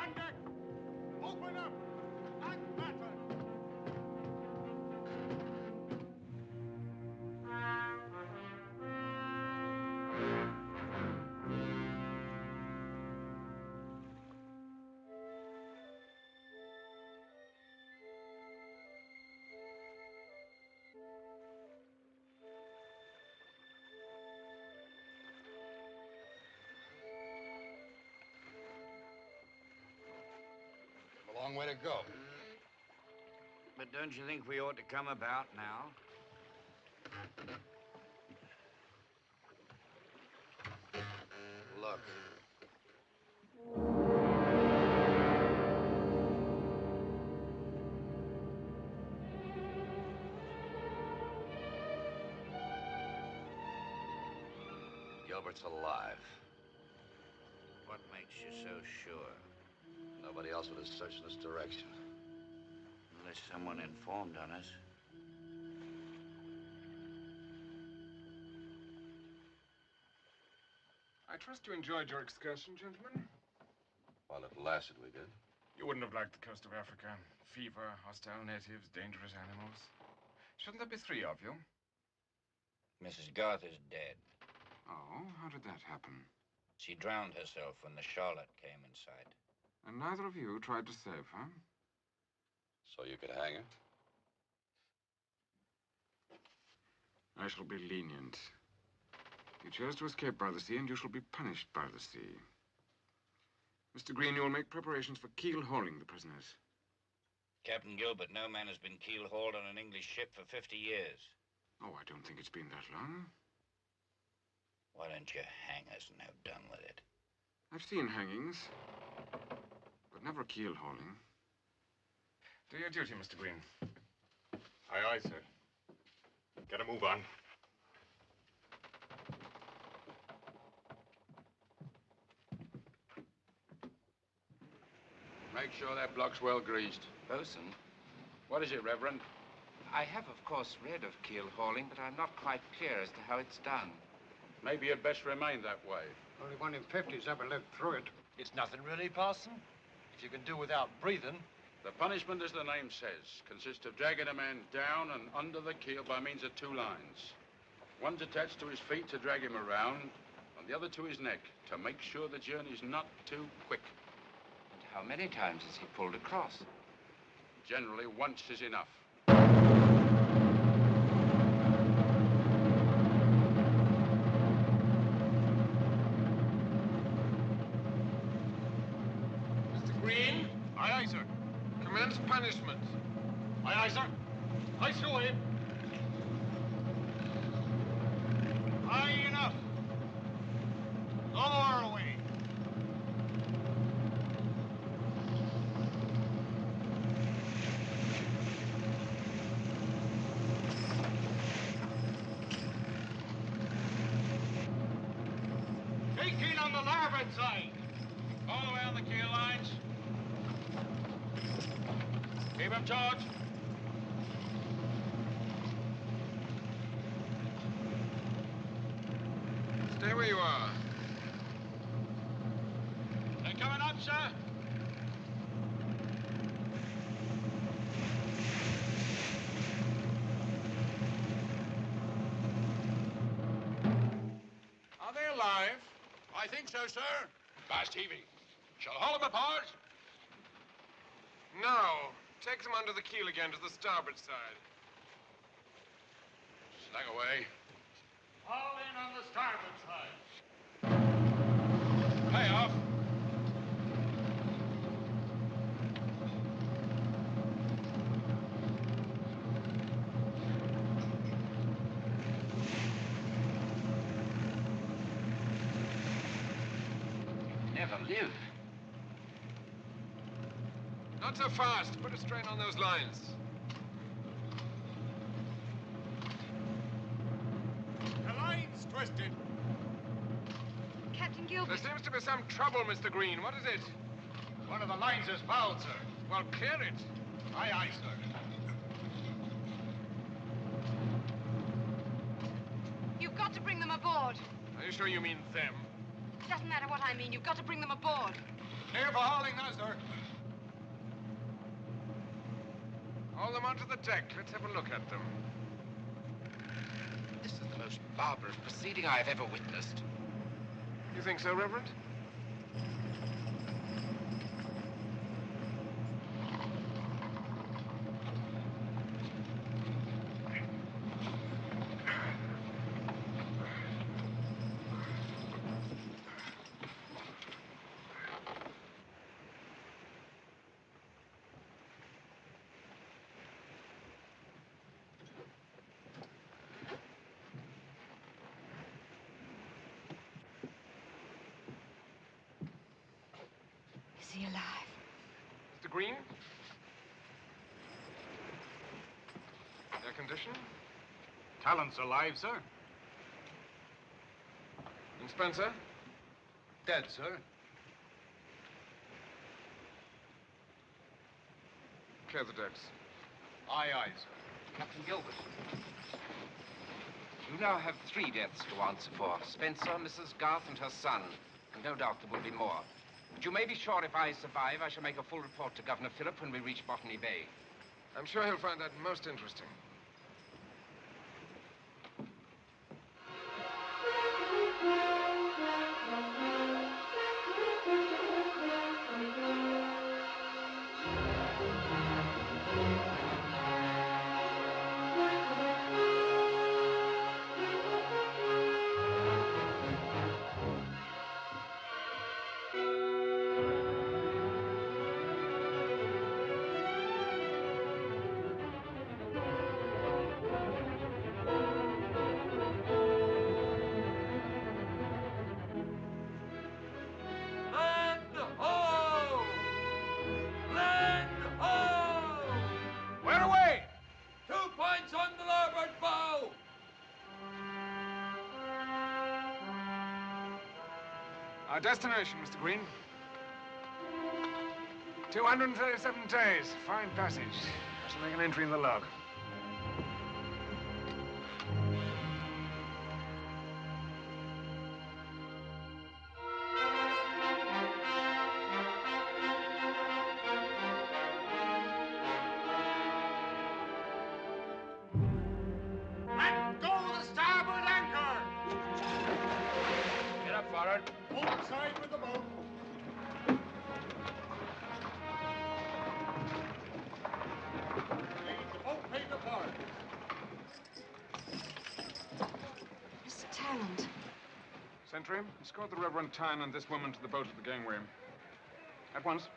On deck! Open up! Unbatten! A long way to go. But don't you think we ought to come about now? Look. Gilbert's alive. What makes you so sure? Nobody else would have searched in this direction. Unless someone informed on us. I trust you enjoyed your excursion, gentlemen. While it lasted, we did. You wouldn't have liked the coast of Africa. Fever, hostile natives, dangerous animals. Shouldn't there be 3 of you? Mrs. Garth is dead. Oh, how did that happen? She drowned herself when the Charlotte came in sight. And neither of you tried to save her? So you could hang her? I shall be lenient. You chose to escape by the sea, and you shall be punished by the sea. Mr. Green, you will make preparations for keel hauling the prisoners. Captain Gilbert, no man has been keel-hauled on an English ship for 50 years. Oh, I don't think it's been that long. Why don't you hang us and have done with it? I've seen hangings, but never keel hauling. Do your duty, Mr. Green. Aye, aye, sir. Get a move on. Make sure that block's well greased. Bosun, What is it, Reverend? I have, of course, read of keel hauling, but I'm not quite clear as to how it's done. Maybe you'd best remain that way. Only 1 in 50's ever lived through it. It's nothing really, Parson. If you can do without breathing. The punishment, as the name says, consists of dragging a man down and under the keel by means of 2 lines. One's attached to his feet to drag him around, and the other to his neck to make sure the journey's not too quick. And how many times has he pulled across? Generally, once is enough. Mr. Green? Aye, aye, sir. Commence punishment. Aye, aye, sir. Aye, show him. Aye, enough. No more away. Take keel on the larboard side. All around the keel lines. Keep him taut. Stay where you are. They coming up, sir? Are they alive? I think so, sir. Fast heaving. Shall I haul them apart? No. Take them under the keel again to the starboard side. Snag away. All in on the starboard side. Pay off. Never live. Not so fast. Put a strain on those lines. The line's twisted. Captain Gilbert. There seems to be some trouble, Mr. Green. What is it? One of the lines is fouled, sir. Well, clear it. Aye, aye, sir. You've got to bring them aboard. Are you sure you mean them? It doesn't matter what I mean. You've got to bring them aboard. Clear for hauling now, sir. Haul them onto the deck. Let's have a look at them. This is the most barbarous proceeding I have ever witnessed. You think so, Reverend? Is he alive? Mr. Green? Their condition? Talent's alive, sir. And Spencer? Dead, sir. Clear the decks. Aye, aye, sir. Captain Gilbert. You now have 3 deaths to answer for. Spencer, Mrs. Garth, and her son. And no doubt there will be more. But you may be sure if I survive, I shall make a full report to Governor Phillip when we reach Botany Bay. I'm sure he'll find that most interesting. Our destination, Mr. Green. 237 days. Fine passage. I shall make an entry in the log. Let go the starboard anchor! Get up, forward. Hold side with the boat. Leave the boat made apart. Mr. Talent. Sentry, escort the Reverend Tyne and this woman to the boat at the gangway. At once.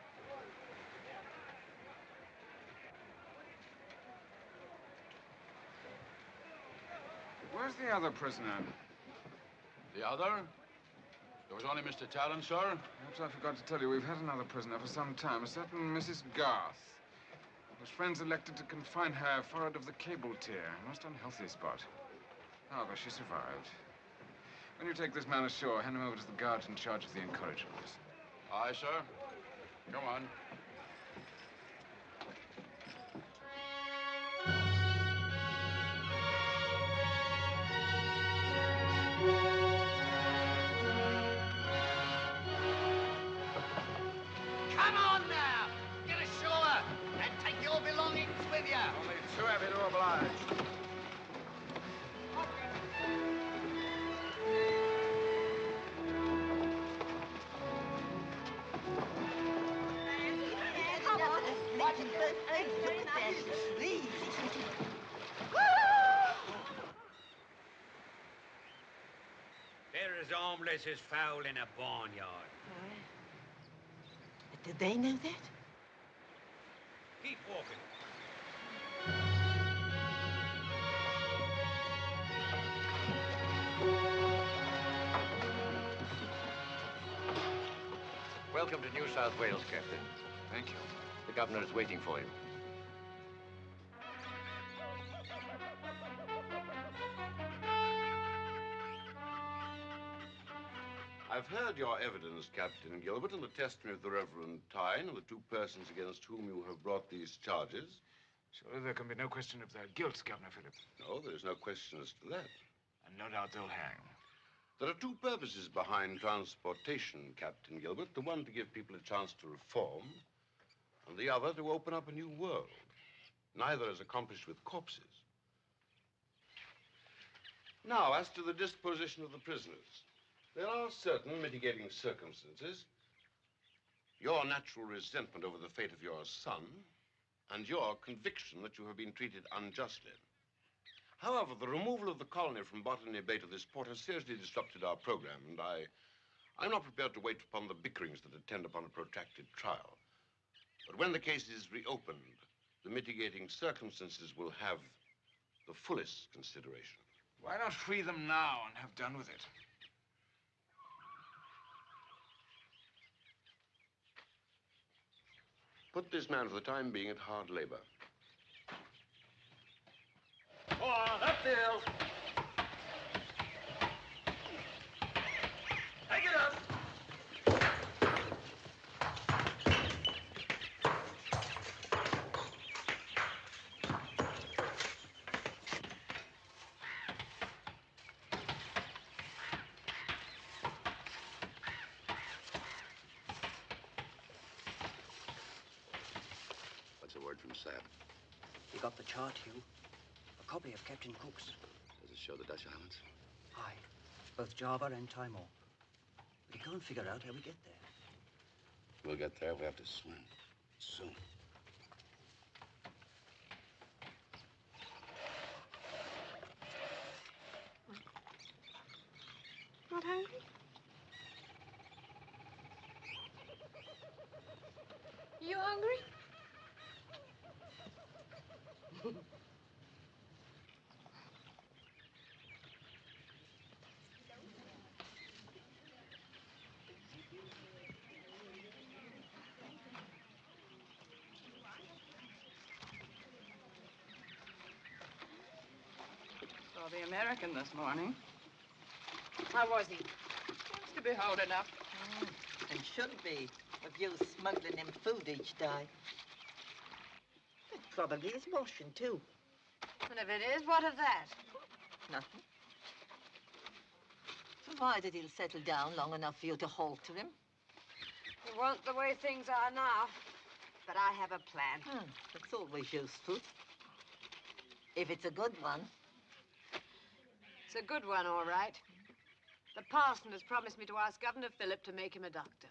Where's the other prisoner? The other? There was only Mr. Talon, sir. Perhaps I forgot to tell you, we've had another prisoner for some time, a certain Mrs. Garth, whose friends elected to confine her forward of the cable tier. A most unhealthy spot. However, she survived. When you take this man ashore, hand him over to the guards in charge of the incorrigibles. Aye, sir. Go on. Come on now! Get ashore and take your belongings with you. Only too happy to oblige. Come on. Watch it first. Look at that. Please. They're as harmless as fowl in a barnyard. Did they know that? Keep walking. Welcome to New South Wales, Captain. Thank you. The governor is waiting for you. I've heard your evidence, Captain Gilbert, and the testimony of the Reverend Tyne and the two persons against whom you have brought these charges. Surely there can be no question of their guilt, Governor Philip. No, there is no question as to that. And no doubt they'll hang. There are two purposes behind transportation, Captain Gilbert. The one to give people a chance to reform, and the other to open up a new world. Neither is accomplished with corpses. Now, as to the disposition of the prisoners. There are certain mitigating circumstances. Your natural resentment over the fate of your son, and your conviction that you have been treated unjustly. However, the removal of the colony from Botany Bay to this port has seriously disrupted our program, and I'm not prepared to wait upon the bickerings that attend upon a protracted trial. But when the case is reopened, the mitigating circumstances will have the fullest consideration. Why not free them now and have done with it? Put this man for the time being at hard labor. Go on, up the hill. Take it up. What's the word from Sab? You got the chart, Hugh? A copy of Captain Cook's. Does it show the Dutch islands? Aye, both Java and Timor. But he can't figure out how we get there. We'll get there. We have to swim. Soon. Not hungry? You hungry? Saw the American this morning. How was he? Seems to be holding up. should be, with you smuggling him food each day. It probably is washing, too. And if it is, what of that? Nothing. Provided he'll settle down long enough for you to halter him. It won't the way things are now. But I have a plan. It's always useful. If it's a good one. It's a good one, all right. The parson has promised me to ask Governor Phillip to make him a doctor.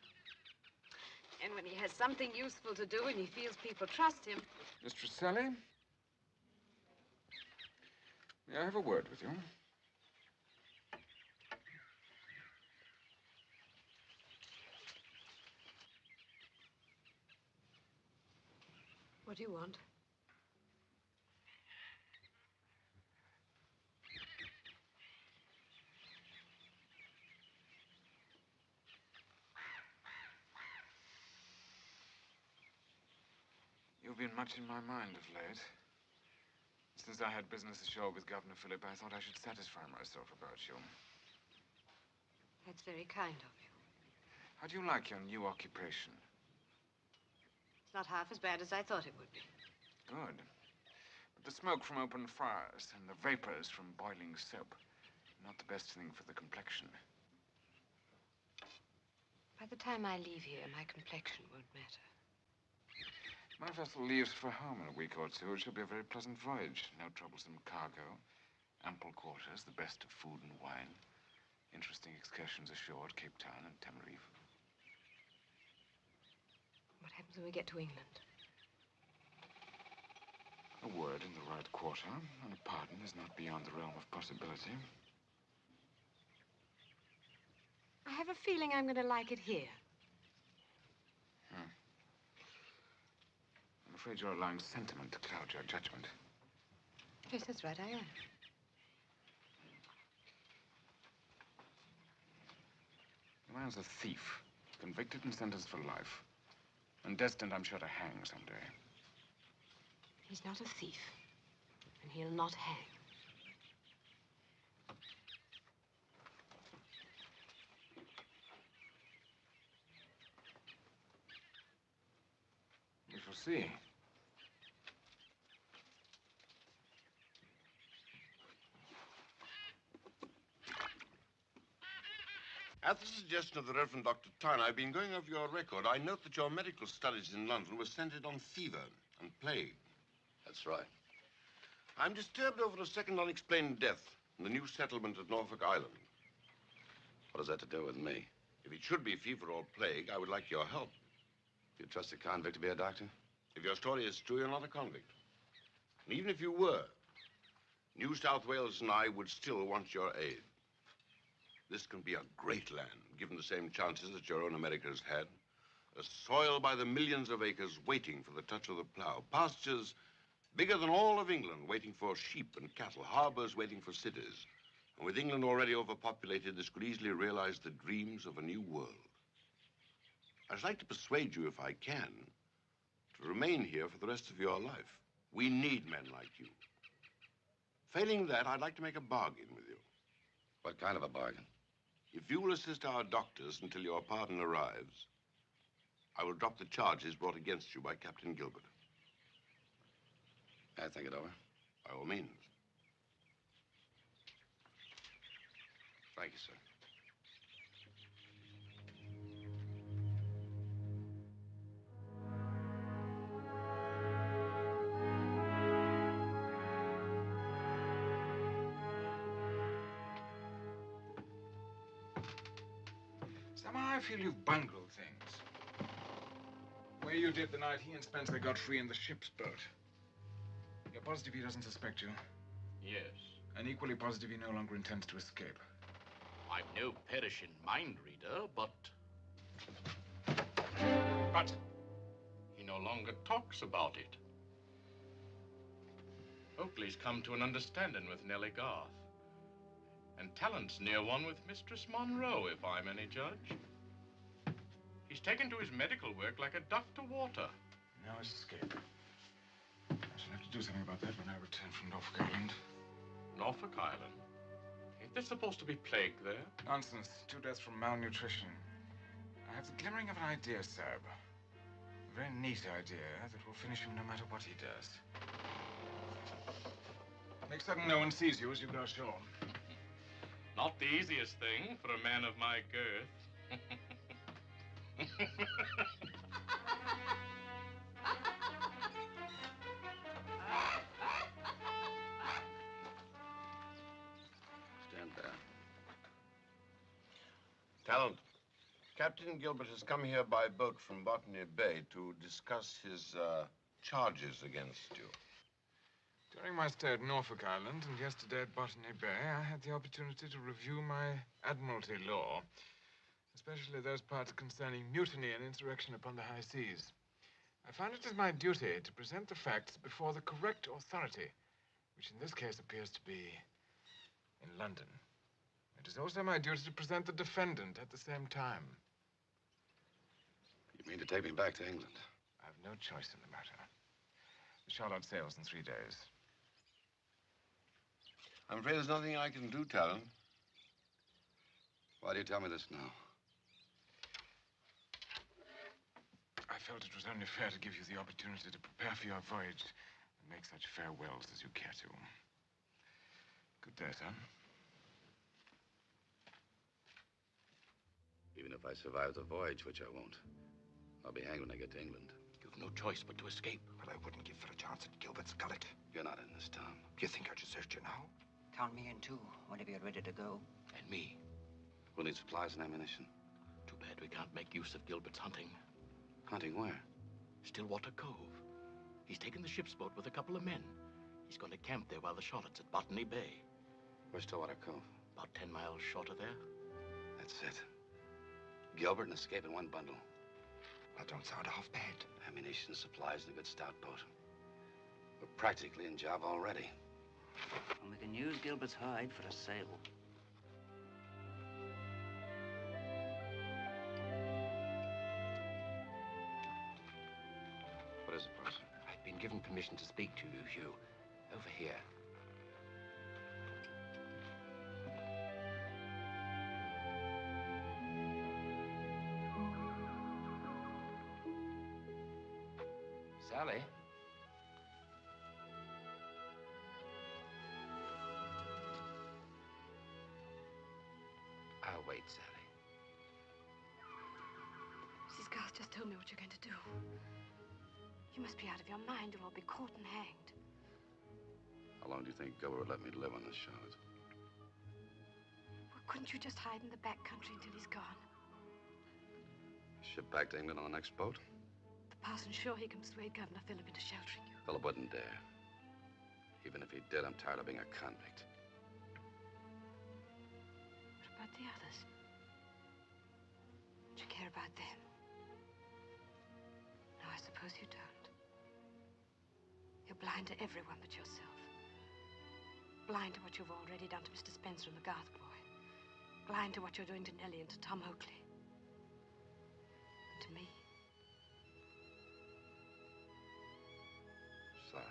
And when he has something useful to do and he feels people trust him... Mistress Sally? May I have a word with you? What do you want? You've been much in my mind of late. Since I had business ashore with Governor Phillip, I thought I should satisfy myself about you. That's very kind of you. How do you like your new occupation? It's not half as bad as I thought it would be. Good. But the smoke from open fires and the vapors from boiling soap, not the best thing for the complexion. By the time I leave here, my complexion won't matter. My vessel leaves for home in a week or two. It shall be a very pleasant voyage. No troublesome cargo, ample quarters, the best of food and wine, interesting excursions ashore at Cape Town and Tenerife. What happens when we get to England? A word in the right quarter, and a pardon is not beyond the realm of possibility. I have a feeling I'm going to like it here. I'm afraid you're allowing sentiment to cloud your judgment. Yes, that's right, I am. The man's a thief, convicted and sentenced for life, and destined, I'm sure, to hang someday. He's not a thief, and he'll not hang. We shall see. At the suggestion of the Reverend Dr. Tyne, I've been going over your record. I note that your medical studies in London were centered on fever and plague. That's right. I'm disturbed over a second unexplained death in the new settlement at Norfolk Island. What has that to do with me? If it should be fever or plague, I would like your help. You trust a convict to be a doctor? If your story is true, you're not a convict. And even if you were, New South Wales and I would still want your aid. This can be a great land, given the same chances that your own America's had. A soil by the millions of acres waiting for the touch of the plow. Pastures bigger than all of England waiting for sheep and cattle. Harbors waiting for cities. And with England already overpopulated, this could easily realize the dreams of a new world. I'd like to persuade you, if I can, to remain here for the rest of your life. We need men like you. Failing that, I'd like to make a bargain with you. What kind of a bargain? If you will assist our doctors until your pardon arrives, I will drop the charges brought against you by Captain Gilbert. I think it over. By all means. Thank you, sir. Somehow I feel you've bungled things. The way you did the night he and Spencer got free in the ship's boat. You're positive he doesn't suspect you? Yes. And equally positive he no longer intends to escape? I'm no perishing mind reader, but... But? He no longer talks about it. Oakley's come to an understanding with Nellie Garth. And Talent's near one with Mistress Monroe, if I'm any judge. He's taken to his medical work like a duck to water. Now his escape. I shall have to do something about that when I return from Norfolk Island. Norfolk Island? Ain't there supposed to be plague there? Nonsense. 2 deaths from malnutrition. I have the glimmering of an idea, Serb. A very neat idea that will finish him no matter what he does. Make certain no one sees you as you go ashore. Not the easiest thing for a man of my girth. Stand there. Talent, Captain Gilbert has come here by boat from Botany Bay to discuss his charges against you. During my stay at Norfolk Island and yesterday at Botany Bay, I had the opportunity to review my Admiralty law, especially those parts concerning mutiny and insurrection upon the high seas. I find it is my duty to present the facts before the correct authority, which in this case appears to be in London. It is also my duty to present the defendant at the same time. You mean to take me back to England? I have no choice in the matter. The Charlotte sails in 3 days. I'm afraid there's nothing I can do, Talon. Why do you tell me this now? I felt it was only fair to give you the opportunity to prepare for your voyage and make such farewells as you care to. Good day, son. Even if I survive the voyage, which I won't, I'll be hanged when I get to England. You've no choice but to escape. But I wouldn't give for a chance at Gilbert's gullet. You're not in this town. Do you think I'd desert you now? Count me in too, whenever you're ready to go. And me. We'll need supplies and ammunition. Too bad we can't make use of Gilbert's hunting. Hunting where? Stillwater Cove. He's taken the ship's boat with a couple of men. He's going to camp there while the Charlotte's at Botany Bay. Where's Stillwater Cove? About 10 miles short of there. That's it. Gilbert and escape in one bundle. That don't sound half bad. Ammunition, supplies, and a good stout boat. We're practically in job already. And we can use Gilbert's hide for a sail. What is it, Parson? I've been given permission to speak to you, Hugh. Over here. Sally? I'll wait, Sally. Mrs. Garth just told me what you're going to do. You must be out of your mind. You'll all be caught and hanged. How long do you think Gilbert would let me live on this Charlotte? Well, couldn't you just hide in the back country until he's gone? Ship back to England on the next boat? The parson's sure he can persuade Governor Philip into sheltering you. Philip wouldn't dare. Even if he did, I'm tired of being a convict. What about the others? Don't you care about them? No, I suppose you don't. You're blind to everyone but yourself. Blind to what you've already done to Mr. Spencer and the Garth boy. Blind to what you're doing to Nellie and to Tom Oakley. And to me. Sorry.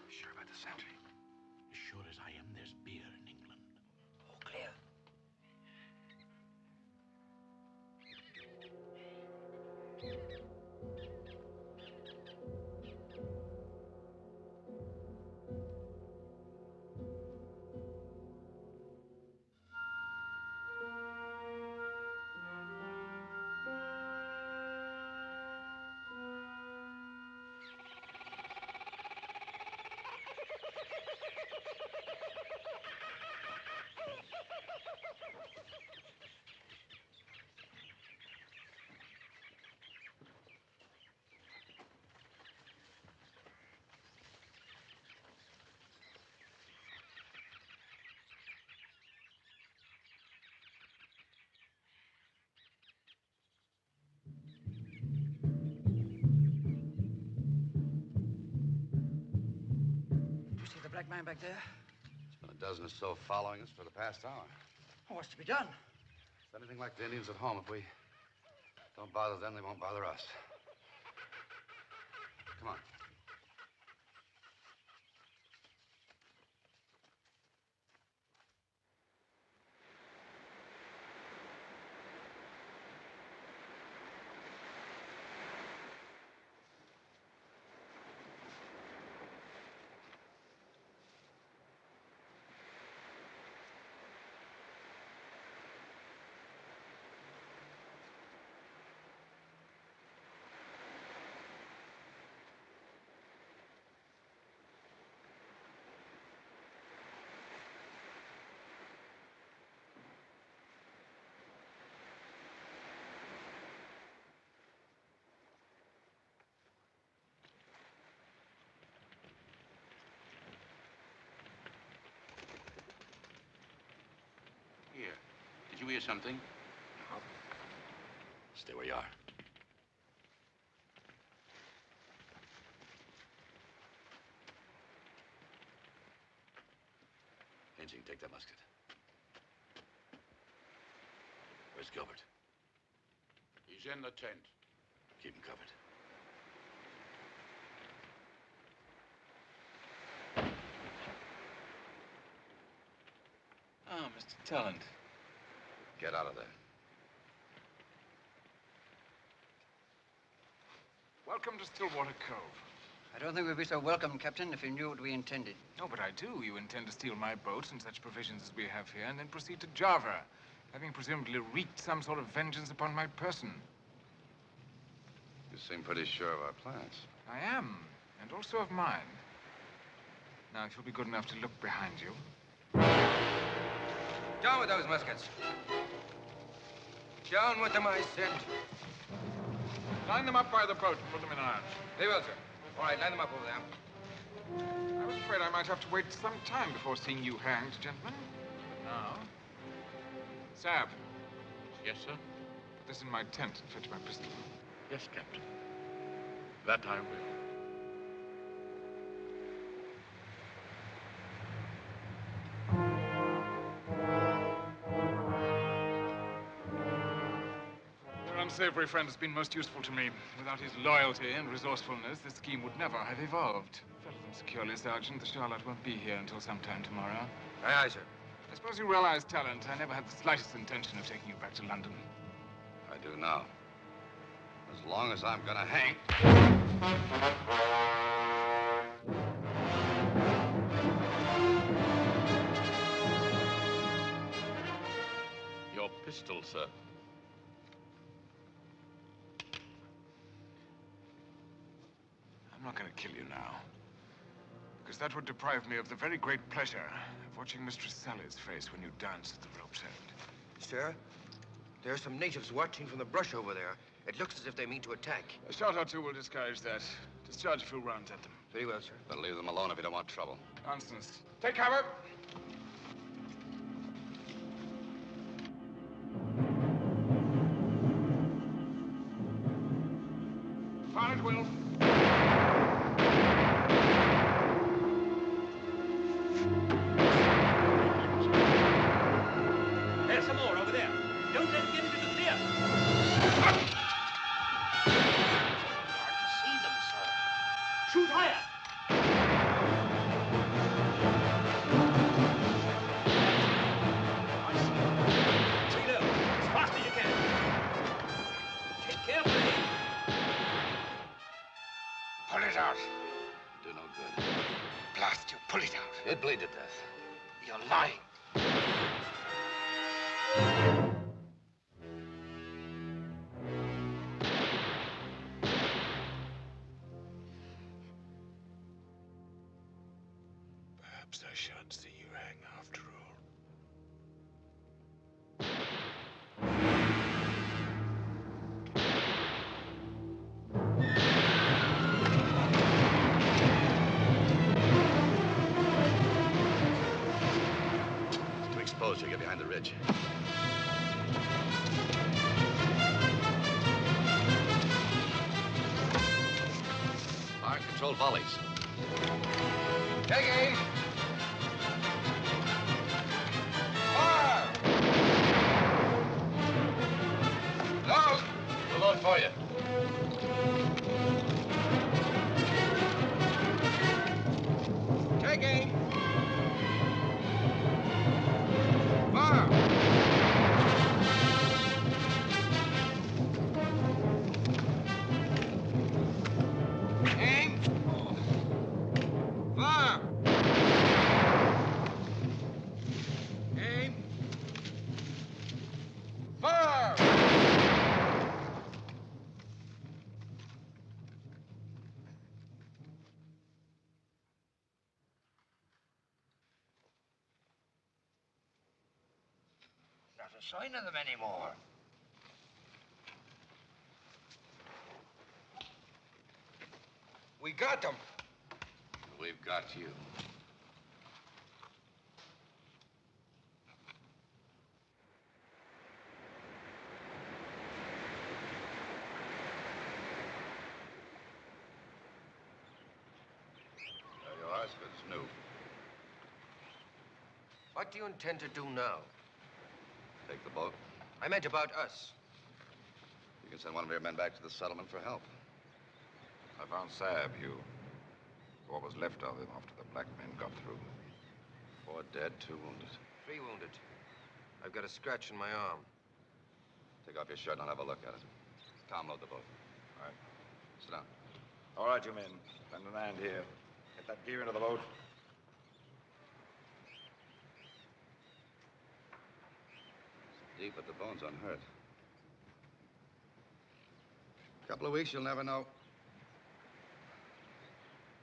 Sure about the sentry? As sure as I am, there's beer in England. All clear. black man back there? There's been a dozen or so following us for the past hour. Well, what's to be done? It's anything like the Indians at home. If we don't bother them, they won't bother us. Come on. Here. Did you hear something? No. Stay where you are. Inching, take that musket. Where's Gilbert? He's in the tent. Keep him covered. Oh, Mr. Talent. Get out of there. Welcome to Stillwater Cove. I don't think we'd be so welcome, Captain, if you knew what we intended. No, but I do. You intend to steal my boat and such provisions as we have here, and then proceed to Java, having presumably wreaked some sort of vengeance upon my person. You seem pretty sure of our plans. I am, and also of mine. Now, if you'll be good enough to look behind you. Down with those muskets. Down with them, I said. Line them up by the boat and put them in irons. Very well, sir. All right, line them up over there. I was afraid I might have to wait some time before seeing you hanged, gentlemen. But now... Sab. Yes, sir? Put this in my tent and fetch my pistol. Yes, Captain. That I will. Your unsavory friend has been most useful to me. Without his loyalty and resourcefulness, this scheme would never have evolved. Settle them securely, Sergeant. The Charlotte won't be here until sometime tomorrow. Aye, aye, sir. I suppose you realize, Talent, I never had the slightest intention of taking you back to London. I do now. As long as I'm gonna hang. Your pistol, sir. I'm not going to kill you now. Because that would deprive me of the very great pleasure of watching Mistress Sally's face when you dance at the rope's end. Sir, there are some natives watching from the brush over there. It looks as if they mean to attack. A shot or two will discourage that. Discharge a few rounds at them. Very well, sir. But leave them alone if you don't want trouble. Nonsense. Take cover. Fire at will. There's some more over there. Don't let it get into the clear. Hard to see them, sir. Shoot higher. Tree low. As fast as you can. Take carefully. Pull it out. Do no good. Blast you. Pull it out. It'd bleed to death. You're lying. Perhaps I shan't see you hang after all. To expose you, get behind the ridge. Fire controlled volleys. Take aim. for you. Take aim. Fire! Aim. Fire. Aim. Fire. Not a sign of them anymore. We got them. We've got you. There you are, as good as new. What do you intend to do now? Take the boat. I meant about us. You can send one of your men back to the settlement for help. I found Sab, Hugh. What was left of him after the black men got through. 4 dead, 2 wounded. 3 wounded. I've got a scratch in my arm. Take off your shirt and I'll have a look at it. Tom, load the boat. All right. Sit down. All right, you men. Lend a hand here. Get that gear into the boat. It's deep, but the bone's unhurt. A couple of weeks, you'll never know.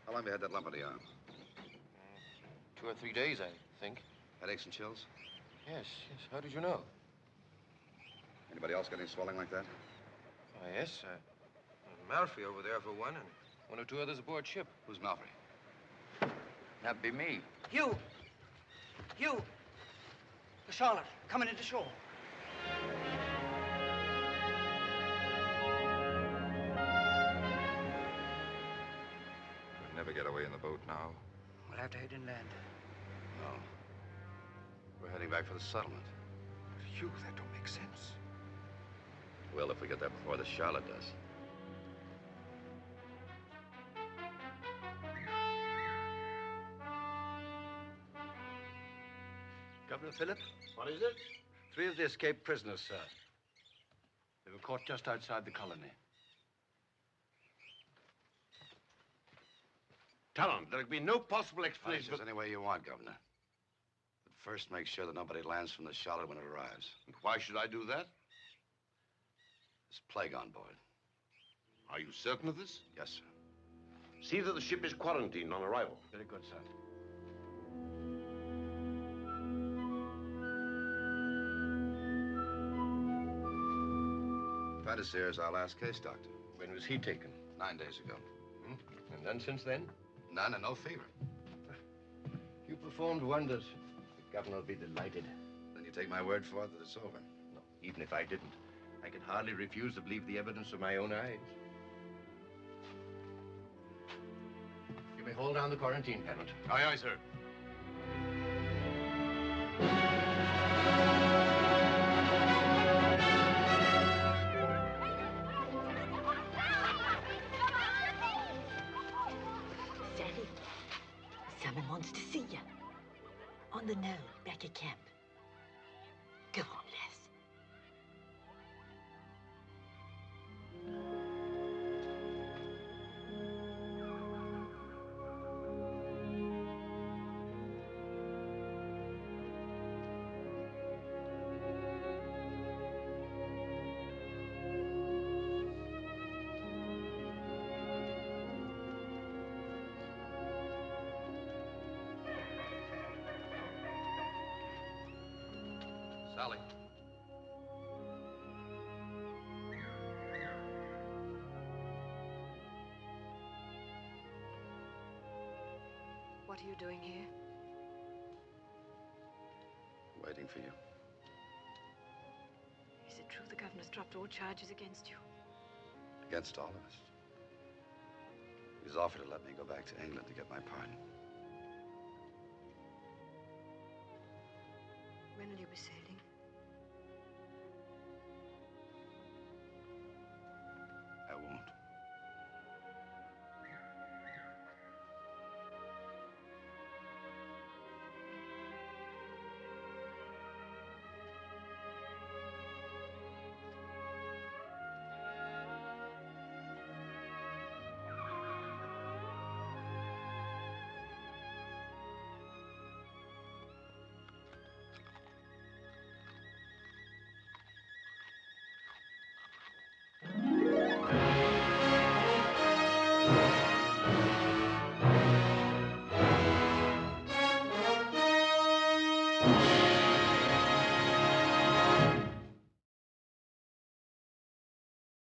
How long have you had that lump on the arm? 2 or 3 days, I think. Headaches and chills? Yes, yes. How did you know? Anybody else got any swelling like that? Oh, yes. Malfrey over there for one, and 1 or 2 others aboard ship. Who's Malfrey? That'd be me. Hugh! Hugh! The Charlotte, coming into shore. We'll never get away in the boat now. We'll have to head inland. No. We're heading back for the settlement. Hugh, that don't make sense. Well, if we get there before the Charlotte does. Governor Phillip? What is it? 3 of the escaped prisoners, sir. They were caught just outside the colony. Talon, there'll be no possible explanation. There's any way you want, Governor. But first, make sure that nobody lands from the Charlotte when it arrives. And why should I do that? There's plague on board. Are you certain of this? Yes, sir. See that the ship is quarantined on arrival. Very good, sir. Pettis here is our last case, Doctor. When was he taken? 9 days ago. And none since then? None and no fever. You performed wonders. The governor will be delighted. Then you take my word for it that it's over. No, even if I didn't, I can hardly refuse to believe the evidence of my own eyes. You may hold down the quarantine, Paramount. Aye, aye, sir. Sally, someone wants to see you. On the knoll, back at camp. Go on, lass. Sally. What are you doing here? Waiting for you. Is it true the governor's dropped all charges against you? Against all of us. He's offered to let me go back to England to get my pardon. When will you be sailing?